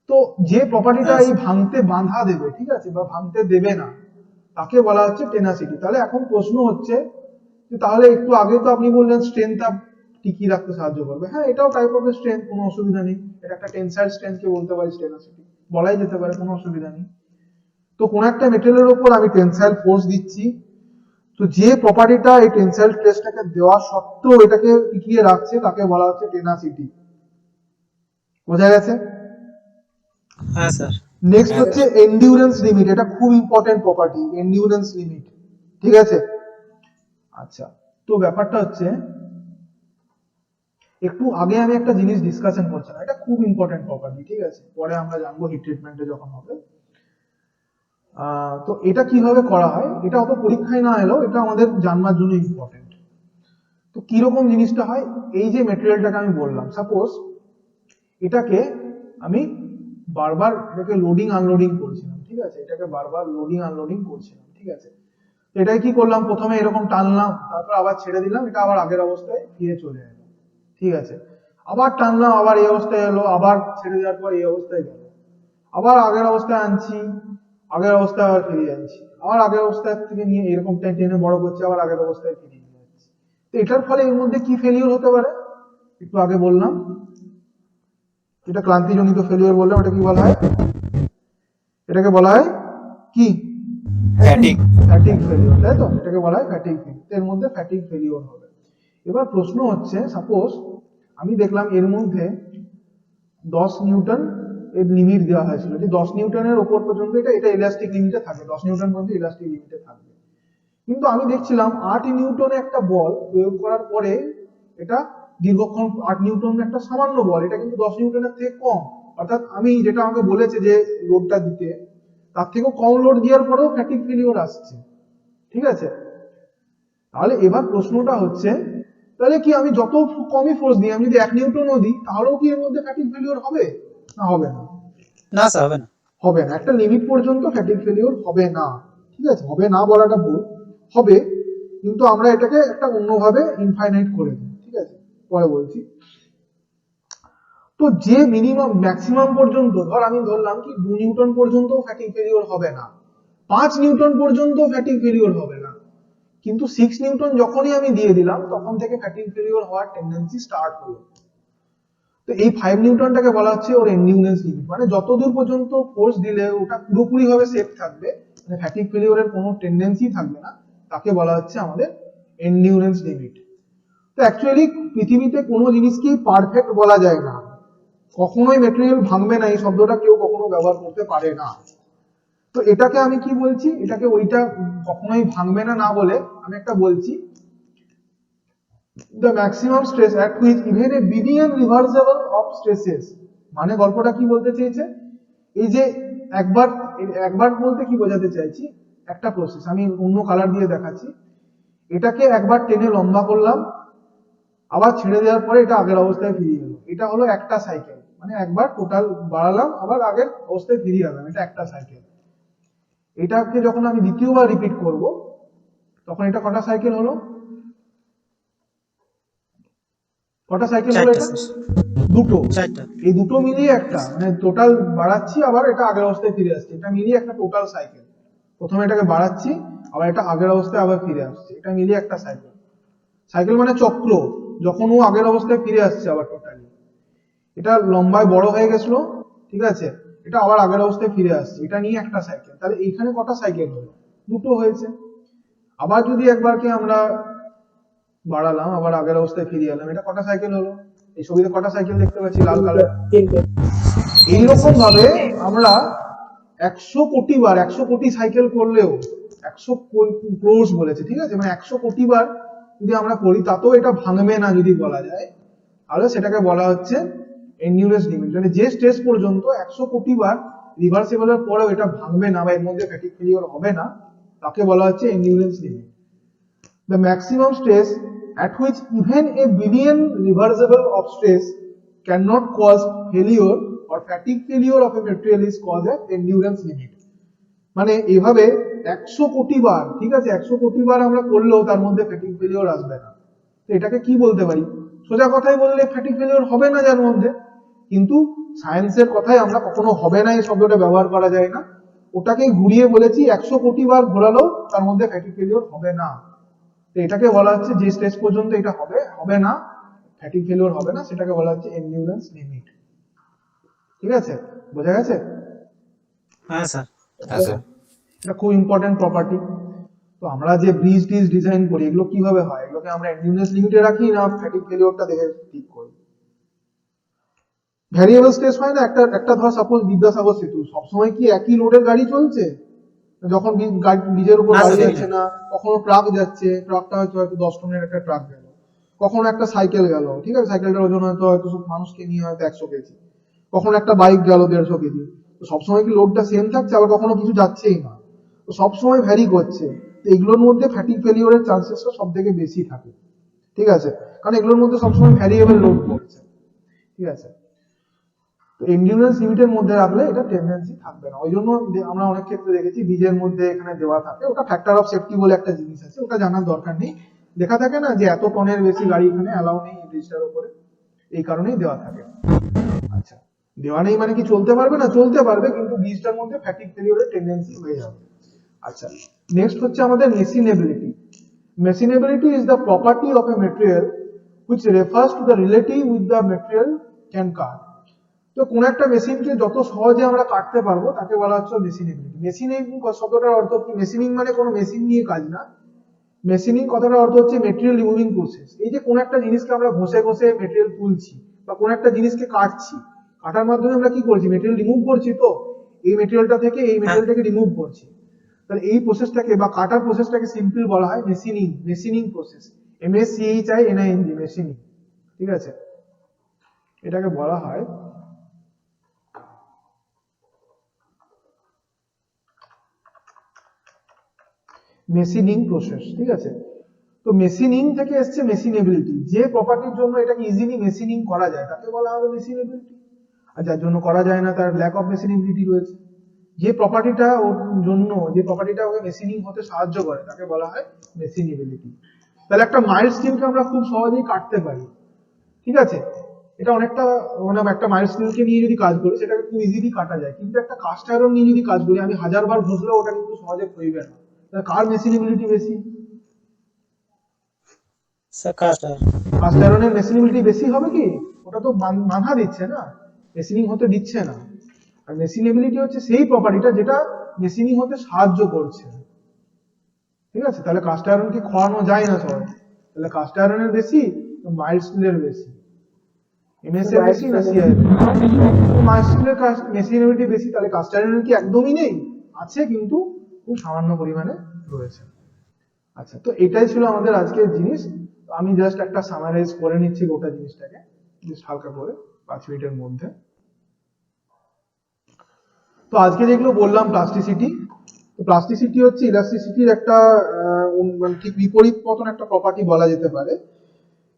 তো যে প্রপার্টিটা হ্যাঁ এই ভাঙতে বাধা দেবে, ঠিক আছে, বা ভাঙতে দেবে না, তাকে বলা হচ্ছে টেনাসিটি। তাহলে এখন প্রশ্ন হচ্ছে যে তাহলে একটু আগে তো আপনি বললেন স্ট্রেংথ টিকিয়ে রাখতে সাহায্য করবে, হ্যাঁ এটাও টাইপ অফ স্ট্রেংথ, কোনো অসুবিধা নেই, এটা একটা টেনসাইল স্ট্রেংথকে বলতে পারি টেনাসিটি, বলাই যেতে পারে, কোনো অসুবিধা নেই। তো কোন একটা মেটেরিয়ালের উপর আমি টেনসাইল ফোর্স দিচ্ছি, তো যে প্রপার্টিটা এই টেনসাইল স্ট্রেসটাকে দেওয়া সত্ত্বেও এটাকে টিকিয়ে রাখছে তাকে বলা হচ্ছে টেনাসিটি। বোঝা গেছে? হ্যাঁ স্যার। নেক্সট হচ্ছে এন্ডিউরেন্স লিমিট, এটা খুব ইম্পর্টেন্ট প্রপার্টি, এন্ডিউরেন্স লিমিট, ঠিক আছে। আচ্ছা, তো ব্যাপারটা হচ্ছে একটু আগে আমি একটা জিনিস ডিসকাশন করছিলাম, এটা খুব ইম্পর্টেন্ট প্রপার্টি, ঠিক আছে, পরে আমরা জানবো হিট ট্রিটমেন্টে যখন হবে। তো এটা কিভাবে করা হয়, এটা অত পরীক্ষায় না এলেও এটা আমাদের জানবার জন্য ইম্পর্টেন্ট। তো কিরকম জিনিসটা হয়, এই যে মেটেরিয়ালটাকে আমি বললাম, সাপোজ এটাকে আমি বারবার এটাকে লোডিং আনলোডিং করছিলাম, ঠিক আছে, এটাকে বারবার লোডিং আনলোডিং করছিলাম, ঠিক আছে। এটাই কি করলাম, প্রথমে এরকম টানলাম, তারপর আবার ছেড়ে দিলাম, এটা আবার আগের অবস্থায় ফিরে চলে এলো, ঠিক আছে, আবার টানলাম, আবার এই অবস্থায় এলো, আবার ছেড়ে দেওয়ার পর এই অবস্থায় গেল, আবার আগের অবস্থায় আনছি, আগের অবস্থায় আবার ফিরিয়ে আনছি, আবার আগের অবস্থায় থেকে নিয়ে এরকম টেনে বড় করছি, আবার আগের অবস্থায় ফিরিয়ে নিয়ে যাচ্ছি। তো এটার ফলে এর মধ্যে কি ফেলিওর হতে পারে, একটু আগে বললাম, এটা ক্লান্তিজনিত ফেলিওর বললাম, এটা কি বলা হয়, এটাকে বলা হয় কি, ফ্যাটিগ ফেলিওর, তাই তো, এটাকে বলা হয় ফ্যাটিগ ফেলিওর, এর মধ্যে ফ্যাটিগ ফেলিওর হবে। এবার প্রশ্ন হচ্ছে, সাপোজ আমি দেখলাম এর মধ্যে 10 নিউটন এর লিমিট দেওয়া হয়েছিল, যে 10 নিউটনের উপর পর্যন্ত এটা ইলাস্টিক লিমিটে থাকে, 10 নিউটন পর্যন্ত ইলাস্টিক লিমিটে থাকবে। কিন্তু আমি দেখছিলাম 8 নিউটনে একটা বল প্রয়োগ করার পরে এটা দীর্ঘক্ষণ, 8 নিউটন একটা সামান্য বল, এটা কিন্তু 10 নিউটনের থেকে কম, অর্থাৎ আমি যেটা আমাকে বলেছে যে লোডটা দিতে, তার থেকেও কম লোড দেওয়ার পরেও ফ্যাটিগ ফেলিওর আসছে, ঠিক আছে। তাহলে এবার প্রশ্নটা হচ্ছে, তাহলে কি আমি যত কমই ফোর্স দিই, আমি যদি 1 নিউটনও দিই, তাহলেও কি এর মধ্যে ফ্যাটিগ ফেলিওর হবে, না হবে না? না স্যার, হবে না। হবে না, একটা লিমিট পর্যন্ত ফ্যাটিগ ফেলিওর হবে না, ঠিক আছে, হবে না বলাটা ভুল, হবে, কিন্তু আমরা এটাকে একটা অন্যভাবে ইনফাইনাইট করে দিই, ঠিক আছে, পরে বলছি। তো যে মিনিমাম ম্যাক্সিমাম পর্যন্ত ধর আমি ধরলাম কি 2 নিউটন পর্যন্ত ফ্যাটিক ফেলিওর হবে না, 5 নিউটন পর্যন্ত ফ্যাটিক ফেলিওর হবে না, কিন্তু 6 নিউটন যখনই আমি দিয়ে দিলাম তখন থেকে ফ্যাটিক ফেলিওর হওয়ার টেন্ডেন্সি স্টার্ট হলো। তো এই 5 নিউটনটাকে বলা হচ্ছে ওর এন্ডিউরেন্স লিমিট, মানে যতদূর পর্যন্ত ফোর্স দিলে ওটা পুরোপুরি ভাবে সেফ থাকবে, মানে ফ্যাটিক ফেলিওরের কোনো টেন্ডেন্সি থাকবে না, তাকে বলা হচ্ছে আমাদের এন্ডিউরেন্স লিমিট। তো অ্যাকচুয়ালি পৃথিবীতে কোনো জিনিসকেই পারফেক্ট বলা যায় না, কখনোই মেটেরিয়াল ভাঙবে না এই শব্দটা কেউ কখনো ব্যবহার করতে পারে না। তো এটাকে আমি কি বলছি, এটাকে ওইটা কখনোই ভাঙবে না না বলে আমি একটা বলছি the maximum stress at which even a billion reversible of stresses, মানে গল্পটা কি বলতে চেয়েছে, এই যে একবার একবার বলতে কি বোঝাতে চাইছি, একটা প্রসেস আমি অন্য কালার দিয়ে দেখাচ্ছি, এটাকে একবার টেনে লম্বা করলাম, আবার ছেড়ে দেওয়ার পরে এটা আগের অবস্থায় ফিরিয়ে গেল, এটা হলো একটা সাইকেল, মানে একবার টোটাল বাড়ালাম আবার আগের অবস্থায় ফিরিয়ে গেলাম, এটা একটা সাইকেল। এটাকে যখন আমি দ্বিতীয়বার রিপিট করব তখন এটা কটা সাইকেল হলো, কটা সাইকেল হলো চারটা এটা, স্যার, দুটো। চারটা। এই দুটো মিলিয়ে একটা, মানে টোটাল বাড়াচ্ছি আবার এটা আগের অবস্থায় ফিরে আসছে, এটা মিলিয়ে একটা টোটাল সাইকেল। প্রথমে এটাকে বাড়াচ্ছি আবার এটা আগের অবস্থায় আবার ফিরে আসছে, এটা মিলিয়ে একটা সাইকেল। সাইকেল মানে চক্র, যখন ও আগের অবস্থায় ফিরে আসছে আবার টোটালি, এটা লম্বায় বড় হয়ে গেছিল, ঠিক আছে, এটা আবার আগের অবস্থায় ফিরে আসছে, এটা নিয়ে একটা সাইকেল। তাহলে এইখানে কটা সাইকেল হলো, দুটো হয়েছে। আবার যদি একবারকে আমরা বাড়ালাম আবার আগের অবস্থায় ফিরে এলাম, এটা কটা সাইকেল হলো, এই ছবিতে কটা সাইকেল দেখতে পাচ্ছি লাল কালার। এইরকম ভাবে আমরা 100 কোটি বার, 100 কোটি সাইকেল করলেও 100 ক্রোর্স বলেছে, ঠিক আছে, মানে 100 কোটি বার যদি আমরা করি তাতেও এটা ভাঙবে না যদি বলা যায়, তাহলে সেটাকে বলা হচ্ছে এন্ডিউরেন্স লিমিট। মানে যে স্টেজ পর্যন্ত 100 কোটি বার রিভার্সিবলের পরেও এটা ভাঙবে না বা এর মধ্যে ফ্যাটিক ফেলিওর হবে না, তাকে বলা হচ্ছে endurance limit. The maximum stress at which even a billion reversible of stress cannot cause failure or fatigue failure of a material is called as endurance limit. মানে এভাবে 100 কোটি বার, ঠিক আছে, 100 কোটি বার আমরা করলেও তার মধ্যে ফ্যাটিক ফেলিওর আসবে না। তো এটাকে কি বলতে পারি, সোজা কথাই বললে ফ্যাটিক ফেলিওর হবে না যার মধ্যে, কিন্তু সায়েন্সের কথায় আমরা কখনো হবে না এই শব্দটা ব্যবহার করা যায় না, ওটাকে ঘুরিয়ে বলেছি 100 কোটি বার ঘোরালেও তার মধ্যে ফ্যাটিক ফেলিওর হবে না। তো এটাকে বলা হচ্ছে যে স্টেজ পর্যন্ত এটা হবে না, ফ্যাটিক ফেলিওর হবে না, সেটাকে বলা হচ্ছে এন্ডিউরেন্স লিমিট। ঠিক আছে, বোঝা গেছে? হ্যাঁ স্যার। হ্যাঁ স্যার। এটা খুব ইম্পর্টেন্ট প্রপার্টি। তো আমরা যে ব্রিজ টিজ ডিজাইন করি এগুলো কিভাবে হয়, এগুলোকে আমরা এন্ডিউরেন্স লিমিটে রাখি না ফ্যাটিক ফেলিওরটা দেখে ঠিক করি? ভ্যারিয়েবল স্ট্রেস হয় না, একটা ধর সাপোজ বিদ্যাসাগর সেতু, সবসময় কি একই লোডের গাড়ি চলছে? যখন ব্রিজের উপর না, গাড়ি স্যার, যাচ্ছে না, কখনো ট্রাক যাচ্ছে, ট্রাকটা হয়তো 10 টনের একটা ট্রাক গেল, কখনো একটা সাইকেল গেল, ঠিক আছে, সাইকেলটার ওজন হয়তো সব মানুষকে নিয়ে হয়তো 100 কেজি, কখনো একটা বাইক গেল 150 কেজি। তো সবসময় কি লোডটা সেম থাকছে? আবার কখনো কিছু যাচ্ছেই না, তো সবসময় ভ্যারি করছে। তো এগুলোর মধ্যে ফ্যাটিক ফেলিওরের চান্সেসটা সব থেকে বেশি থাকে, ঠিক আছে, কারণ এগুলোর মধ্যে সবসময় ভ্যারিয়েবল লোড পড়ছে, ঠিক আছে। তো এন্ডিউরেন্স লিমিটের মধ্যে রাখলে এটা টেন্ডেন্সি থাকবে না, ওই জন্য আমরা অনেক ক্ষেত্রে দেখেছি বীজের মধ্যে এখানে দেওয়া থাকে, ওটা ফ্যাক্টর অফ সেফটি বলে একটা জিনিস আছে, ওটা জানার দরকার নেই, লেখা থাকে না যে এত টনের বেশি গাড়ি এখানে অ্যালাউ নেই এই ব্রিজটার উপরে, এই কারণেই দেওয়া থাকে। আচ্ছা, দেওয়া নেই মানে কি চলতে পারবে না? চলতে পারবে, কিন্তু ব্রিজটার মধ্যে ফ্যাটিক ফেলিওরের টেন্ডেন্সি হয়ে যাবে। আচ্ছা, নেক্সট হচ্ছে আমাদের machinability. Machinability is the property of a material which refers to the relative with the material can cut. তো কোন একটা মেশিনকে যত সহজে আমরা কাটতে পারবো তাকে বলা হচ্ছে মেশিনেবিলিটি। মেশিনিং শব্দটার অর্থ কি? মেশিনিং মানে কোনো মেশিন নিয়ে কাজ না, মেশিনিং কথাটার অর্থ হচ্ছে মেটেরিয়াল রিমুভিং প্রসেস। এই যে কোন একটা জিনিসকে আমরা ঘষে ঘষে মেটেরিয়াল তুলছি বা কোন একটা জিনিসকে কাটছি, কাটার মাধ্যমে আমরা কি করছি? মেটেরিয়াল রিমুভ করছি। তো এই মেটেরিয়ালটা থেকে এই মেটেরিয়ালটাকে রিমুভ করছি, তাহলে এই প্রসেসটাকে বা কাটার প্রসেসটাকে সিম্পল বলা হয় machining, machining process, MACHINING, machining, ঠিক আছে, এটাকে বলা হয় মেশিনিং প্রসেস, ঠিক আছে। তো মেশিনিং থেকে এসছে মেশিনেবিলিটি, যে প্রপার্টির জন্য এটাকে ইজিলি মেশিনিং করা যায় তাকে বলা হবে মেশিনেবিলিটি, আর যার জন্য করা যায় না তার ল্যাক অফ মেশিনেবিলিটি রয়েছে। যে প্রপার্টিটা ওর জন্য, যে প্রপার্টিটা ওকে মেশিনিং হতে সাহায্য করে তাকে বলা হয় মেশিনেবিলিটি। তাহলে একটা মাইল্ড স্টিলকে আমরা খুব সহজেই কাটতে পারি, ঠিক আছে, এটা অনেকটা মানে একটা মাইল্ড স্টিলকে নিয়ে যদি কাজ করি সেটাকে খুব ইজিলি কাটা যায়, কিন্তু একটা কাস্ট আয়রন নিয়ে যদি কাজ করি আমি 1000 বার ঘষলেও ওটা কিন্তু সহজে ক্ষয়বে না। তাহলে কার মেশিনেবিলিটি বেশি? Sir cast iron. কাস্ট আয়রনের মেশিনেবিলিটি বেশি হবে কি? ওটা তো বাধা দিচ্ছে না, মেশিনিং হতে দিচ্ছে না। আর মেশিনেবিলিটি হচ্ছে সেই প্রপার্টিটা যেটা মেশিনিং হতে সাহায্য করছে, ঠিক আছে? তাহলে কাস্ট আয়রনকে খোয়ানো যায় না সহজে, তাহলে কাস্ট আয়রনের বেশি মাইল্ড স্টিলের বেশি, এমএস এর বেশি না সিআই? মাইল্ড স্টিলের মেশিনেবিলিটি বেশি, তাহলে কাস্ট আয়রনের কি একদমই নেই? আছে, কিন্তু খুব সামান্য পরিমাণে রয়েছে। আচ্ছা, তো এটাই ছিল আমাদের আজকের জিনিস। তো আমি জাস্ট একটা সামারাইজ করে নিচ্ছি গোটা জিনিসটাকে, জাস্ট হালকা করে 5 মিনিটের মধ্যে। তো আজকে যেগুলো বললাম প্লাস্টিসিটি, তো প্লাস্টিসিটি হচ্ছে ইলাস্টিসিটির একটা মানে ঠিক বিপরীত মতন একটা প্রপার্টি বলা যেতে পারে।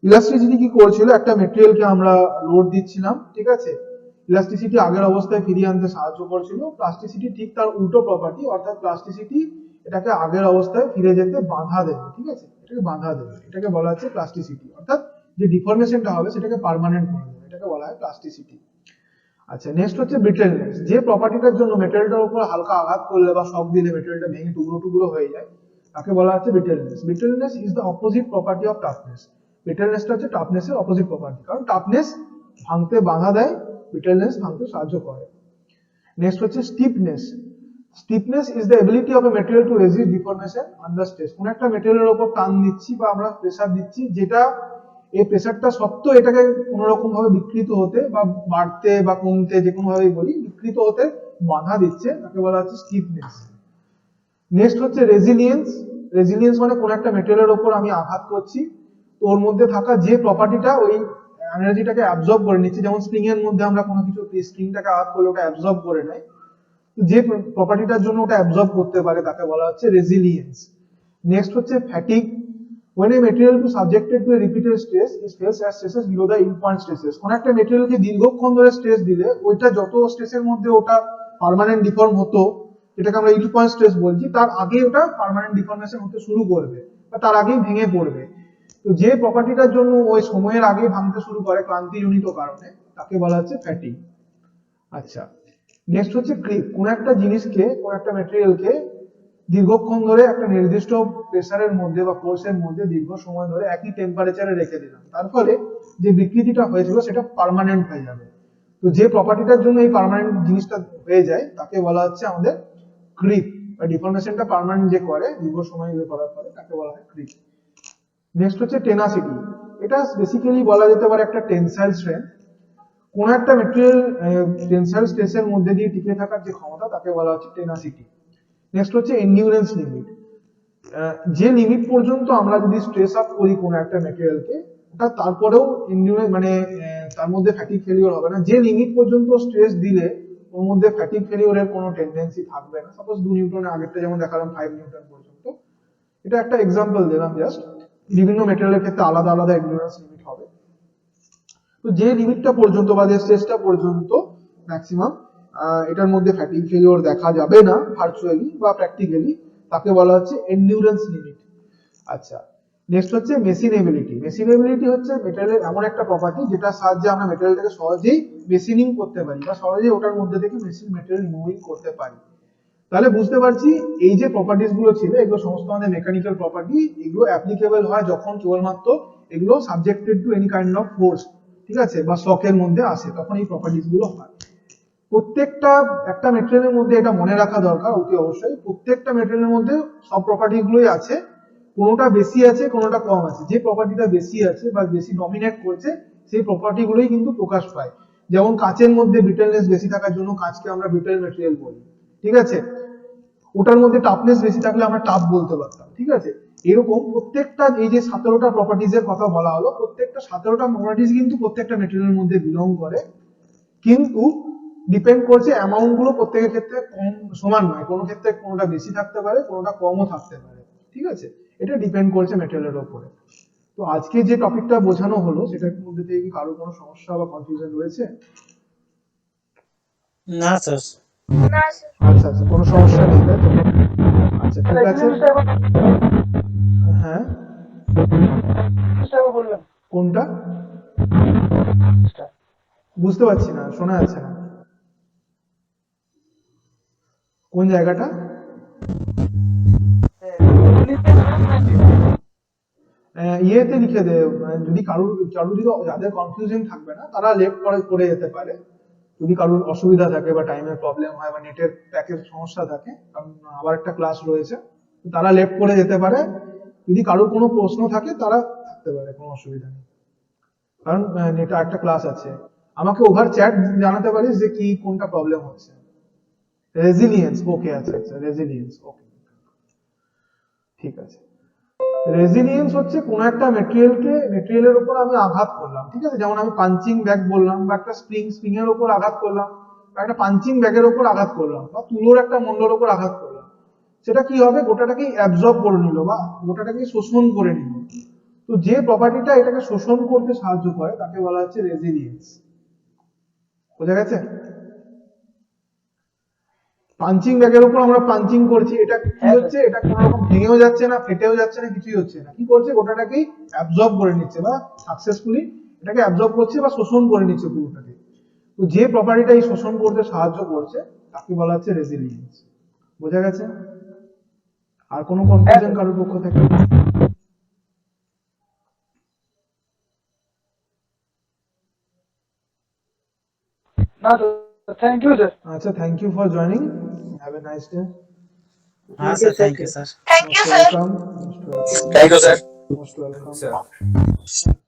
ইলাস্টিসিটি কি করছিল, একটা মেটেরিয়ালকে আমরা লোড দিচ্ছিলাম, ঠিক আছে, ইলাস্টিসিটি আগের অবস্থায় ফিরিয়ে আনতে সাহায্য করছিল। প্লাস্টিসিটি ঠিক তার উল্টো প্রপার্টি, অর্থাৎ প্লাস্টিসিটি এটাকে আগের অবস্থায় ফিরে যেতে বাধা দেবে, ঠিক আছে, এটাকে বাধা দেবে, এটাকে বলা হচ্ছে প্লাস্টিসিটি, অর্থাৎ যে ডিফরমেশনটা হবে সেটাকে পার্মানেন্ট করে দেবে, এটাকে বলা হয় প্লাস্টিসিটি। আচ্ছা, নেক্সট হচ্ছে ব্রিটেলনেস। যে প্রপার্টিটার জন্য মেটেরিয়ালটার উপর হালকা আঘাত করলে বা শক দিলে মেটেরিয়ালটা ভেঙে টুকরো টুকরো হয়ে যায়, তাকে বলা হচ্ছে brittleness. Brittleness is the opposite property of toughness. ব্রিটেলনেসটা হচ্ছে টাফনেসের অপোজিট প্রপার্টি, কারণ টাফনেস ভাঙতে বাধা দেয়, ব্রিটেলনেস ভাঙতে সাহায্য করে। নেক্সট হচ্ছে stiffness. Stiffness is the ability of a material to resist deformation under stress. কোন একটা মেটেরিয়ালের উপর টান দিচ্ছি বা আমরা প্রেসার দিচ্ছি, যেটা এই প্রেসারটা সত্ত্বেও এটাকে কোনো রকম ভাবে বিকৃত হতে বা বাড়তে বা কমতে, যে কোনো ভাবেই বলি, বিকৃত হতে বাধা দিচ্ছে, তাকে বলা হচ্ছে স্টিফনেস। নেক্সট হচ্ছে রেজিলিয়েন্স। রেজিলিয়েন্স মানে কোন একটা মেটেরিয়ালের উপর আমি আঘাত করছি, তো ওর মধ্যে থাকা যে প্রপার্টিটা ওই এনার্জিটাকে অ্যাবজর্ব করে নিচ্ছে, যেমন স্প্রিং এর মধ্যে আমরা কোনো কিছু স্প্রিংটাকে আঘাত করলে ওটা অ্যাবজর্ব করে নেয়, যে প্রপার্টিটার জন্য ওটা অ্যাবজর্ব করতে পারে তাকে বলা হচ্ছে রেজিলিয়েন্স। নেক্সট হচ্ছে fatigue. when a material to subjected to a repeated stress is faced as stresses below the yield point stresses। কোন একটা মেটেরিয়ালকে দীর্ঘক্ষণ ধরে স্ট্রেস দিলে ওইটা যত স্ট্রেসের মধ্যে ওটা পার্মানেন্ট ডিফর্ম হতো, যেটাকে আমরা yield point stress বলছি, তার আগে ওটা পার্মানেন্ট ডিফর্মেশন হতে শুরু করবে বা তার আগেই ভেঙে পড়বে। তো যে প্রপার্টিটার জন্য ওই সময়ের আগে ভাঙতে শুরু করে ক্লান্তিজনিত কারণে, তাকে বলা হচ্ছে ফ্যাটিগ। আচ্ছা, নেক্সট হচ্ছে ক্রিপ। কোন একটা জিনিসকে, কোন একটা মেটেরিয়ালকে দীর্ঘক্ষণ ধরে একটা নির্দিষ্ট প্রেসারের মধ্যে বা ফোর্সের মধ্যে দীর্ঘ সময় ধরে একই টেম্পারেচারে রেখে দিলাম, তার ফলে যে বিকৃতিটা হয়েছিল সেটা পার্মানেন্ট হয়ে যাবে। তো যে প্রপার্টিটার জন্য এই পার্মানেন্ট জিনিসটা হয়ে যায় তাকে বলা হচ্ছে আমাদের ক্রিপ, বা ডিফরমেশনটা পার্মানেন্ট যে করে দীর্ঘ সময় ধরে করার ফলে, তাকে বলা হয় ক্রিপ। নেক্সট হচ্ছে টেনাসিটি। এটা বেসিক্যালি বলা যেতে পারে একটা টেনসাইল স্ট্রেংথ। কোন একটা মেটেরিয়াল টেনসাইল স্ট্রেসের মধ্যে দিয়ে টিকে থাকার যে ক্ষমতা, তাকে বলা হচ্ছে টেনাসিটি। নেক্সট হচ্ছে এন্ডিউরেন্স লিমিট। যে লিমিট পর্যন্ত আমরা যদি স্ট্রেস আপ করি কোন একটা ম্যাটেরিয়ালকে, ওটা তারপরেও এন্ডিউরেন্স মানে তার মধ্যে ফ্যাটিগ ফেলিওর হবে না। যে লিমিট পর্যন্ত স্ট্রেস দিলে ওর মধ্যে ফ্যাটিগ ফেলিওরের কোনো টেন্ডেন্সি থাকবে না। সাপোজ 2 নিউটনের আগেরটা যেমন দেখালাম 5 নিউটন পর্যন্ত, এটা একটা এক্সাম্পল দিলাম জাস্ট। বিভিন্ন ম্যাটেরিয়ালের ক্ষেত্রে আলাদা আলাদা এন্ডিউরেন্স লিমিট হবে। তো যে লিমিটটা পর্যন্ত বা যে স্ট্রেসটা পর্যন্ত ম্যাক্সিমাম এটার মধ্যে ফ্যাটিগ ফেলিওর দেখা যাবে না ভার্চুয়ালি বা প্র্যাকটিক্যালি, তাকে বলা হচ্ছে এন্ডিউরেন্স লিমিট। আচ্ছা, নেক্সট হচ্ছে মেশিনেবিলিটি। মেশিনেবিলিটি হচ্ছে মেটেরিয়ালের এমন একটা প্রপার্টি যেটার সাহায্যে আমরা মেটেরিয়ালটাকে সহজেই মেশিনিং করতে পারি বা সহজেই ওটার মধ্যে থেকে মেটেরিয়াল মুভিং করতে পারি। তাহলে বুঝতে পারছি এই যে প্রপার্টিস গুলো ছিল এগুলো সমস্ত আমাদের মেকানিক্যাল প্রপার্টি। এগুলো অ্যাপ্লিকেবল হয় যখন কেবলমাত্র এগুলো subjected to any kind of force, ঠিক আছে, বা শকের মধ্যে আসে, তখন এই প্রপার্টিস গুলো হয়। প্রত্যেকটা একটা মেটেরিয়ালের মধ্যে এটা মনে রাখা দরকার অতি অবশ্যই, প্রত্যেকটা মেটেরিয়ালের মধ্যে সব প্রপার্টি গুলোই আছে, কোনোটা বেশি আছে কোনোটা কম আছে। যে প্রপার্টিটা বেশি আছে বা বেশি ডমিনেট করছে সেই প্রপার্টি গুলোই কিন্তু প্রকাশ পায়। যেমন কাচের মধ্যে ব্রিটেলনেস বেশি থাকার জন্য কাচকে আমরা ব্রিটেল মেটেরিয়াল বলি, ঠিক আছে, ওটার মধ্যে টাফনেস বেশি থাকলে আমরা টাফ বলতে পারতাম, ঠিক আছে। এরকম প্রত্যেকটা এই যে 17টা প্রপার্টিজ এর কথা বলা হলো, প্রত্যেকটা 17টা প্রপার্টিজ কিন্তু প্রত্যেকটা মেটেরিয়ালের মধ্যে বিলং করে, কিন্তু ডিপেন্ড করছে অ্যামাউন্ট গুলো প্রত্যেকের ক্ষেত্রে কম সমান নয়, কোনো ক্ষেত্রে কোনোটা বেশি থাকতে পারে কোনোটা কমও থাকতে পারে, ঠিক আছে। এটা ডিপেন্ড করছে মেটেরিয়ালের উপরে। তো আজকে যে টপিকটা বোঝানো হলো সেটার মধ্যে থেকে কি কারো কোনো সমস্যা বা কনফিউশন রয়েছে? না স্যার। আচ্ছা আচ্ছা, কোনো সমস্যা নেই তাই তো? আচ্ছা ঠিক আছে। হ্যাঁ, কোনটা? বুঝতে পারছি না, শোনা যাচ্ছে না। কোন জায়গাটা? ইয়েতে লিখে দে, যদি কারোর যদি যাদের কনফিউশন থাকবে না তারা লেফট করে যেতে পারে। যদি কারোর অসুবিধা থাকে বা টাইমের প্রবলেম হয় বা নেটের প্যাকের সমস্যা থাকে, কারণ আবার একটা ক্লাস রয়েছে, তো তারা লেফট করে যেতে পারে। যদি কারোর কোনো প্রশ্ন থাকে তারা থাকতে পারে, কোনো অসুবিধা নেই, কারণ নেটে একটা ক্লাস আছে। আমাকে ওভার চ্যাট জানাতে পারিস যে কি কোনটা প্রবলেম হচ্ছে। রেজিলিয়েন্স, ওকে, আচ্ছা আচ্ছা, রেজিলিয়েন্স, ওকে, ঠিক আছে। রেজিলিয়েন্স হচ্ছে কোন একটা মেটেরিয়ালের উপর আমি আঘাত করলাম, ঠিক আছে, যেমন আমি পাঞ্চিং ব্যাগ বললাম, বা একটা স্প্রিং এর উপর আঘাত করলাম, বা একটা পাঞ্চিং ব্যাগের উপর আঘাত করলাম, বা তুলোর একটা মন্ডলের উপর আঘাত করলাম, সেটা কি হবে, গোটাটাকেই অ্যাবজর্ব করে নিল বা গোটাটাকেই শোষণ করে নিল। তো যে প্রপার্টিটা এটাকে শোষণ করতে সাহায্য করে তাকে বলা হচ্ছে রেজিলিয়েন্স। বোঝা গেছে? পাঞ্চিং ব্যাগের উপর আমরা পাঞ্চিং করছি, এটা কি হচ্ছে, এটা কোনো রকম ভেঙেও যাচ্ছে না, ফেটেও যাচ্ছে না, কিছুই হচ্ছে না। কি করছে, গোটাটাকেই অ্যাবজর্ব করে নিচ্ছে বা সাকসেসফুলি এটাকে অ্যাবজর্ব করছে বা শোষণ করে নিচ্ছে পুরোটাকে। তো যে প্রপার্টিটা এই শোষণ করতে সাহায্য করছে তাকে বলা হচ্ছে রেজিলিয়েন্স। বোঝা গেছে? আর কোনো কনফিউশন কারোর পক্ষ থেকে? না স্যার, থ্যাংক ইউ স্যার। আচ্ছা, thank you for joining, have a nice day. हाँ sir, thank you sir. Most welcome, thank you sir. most welcome। Sir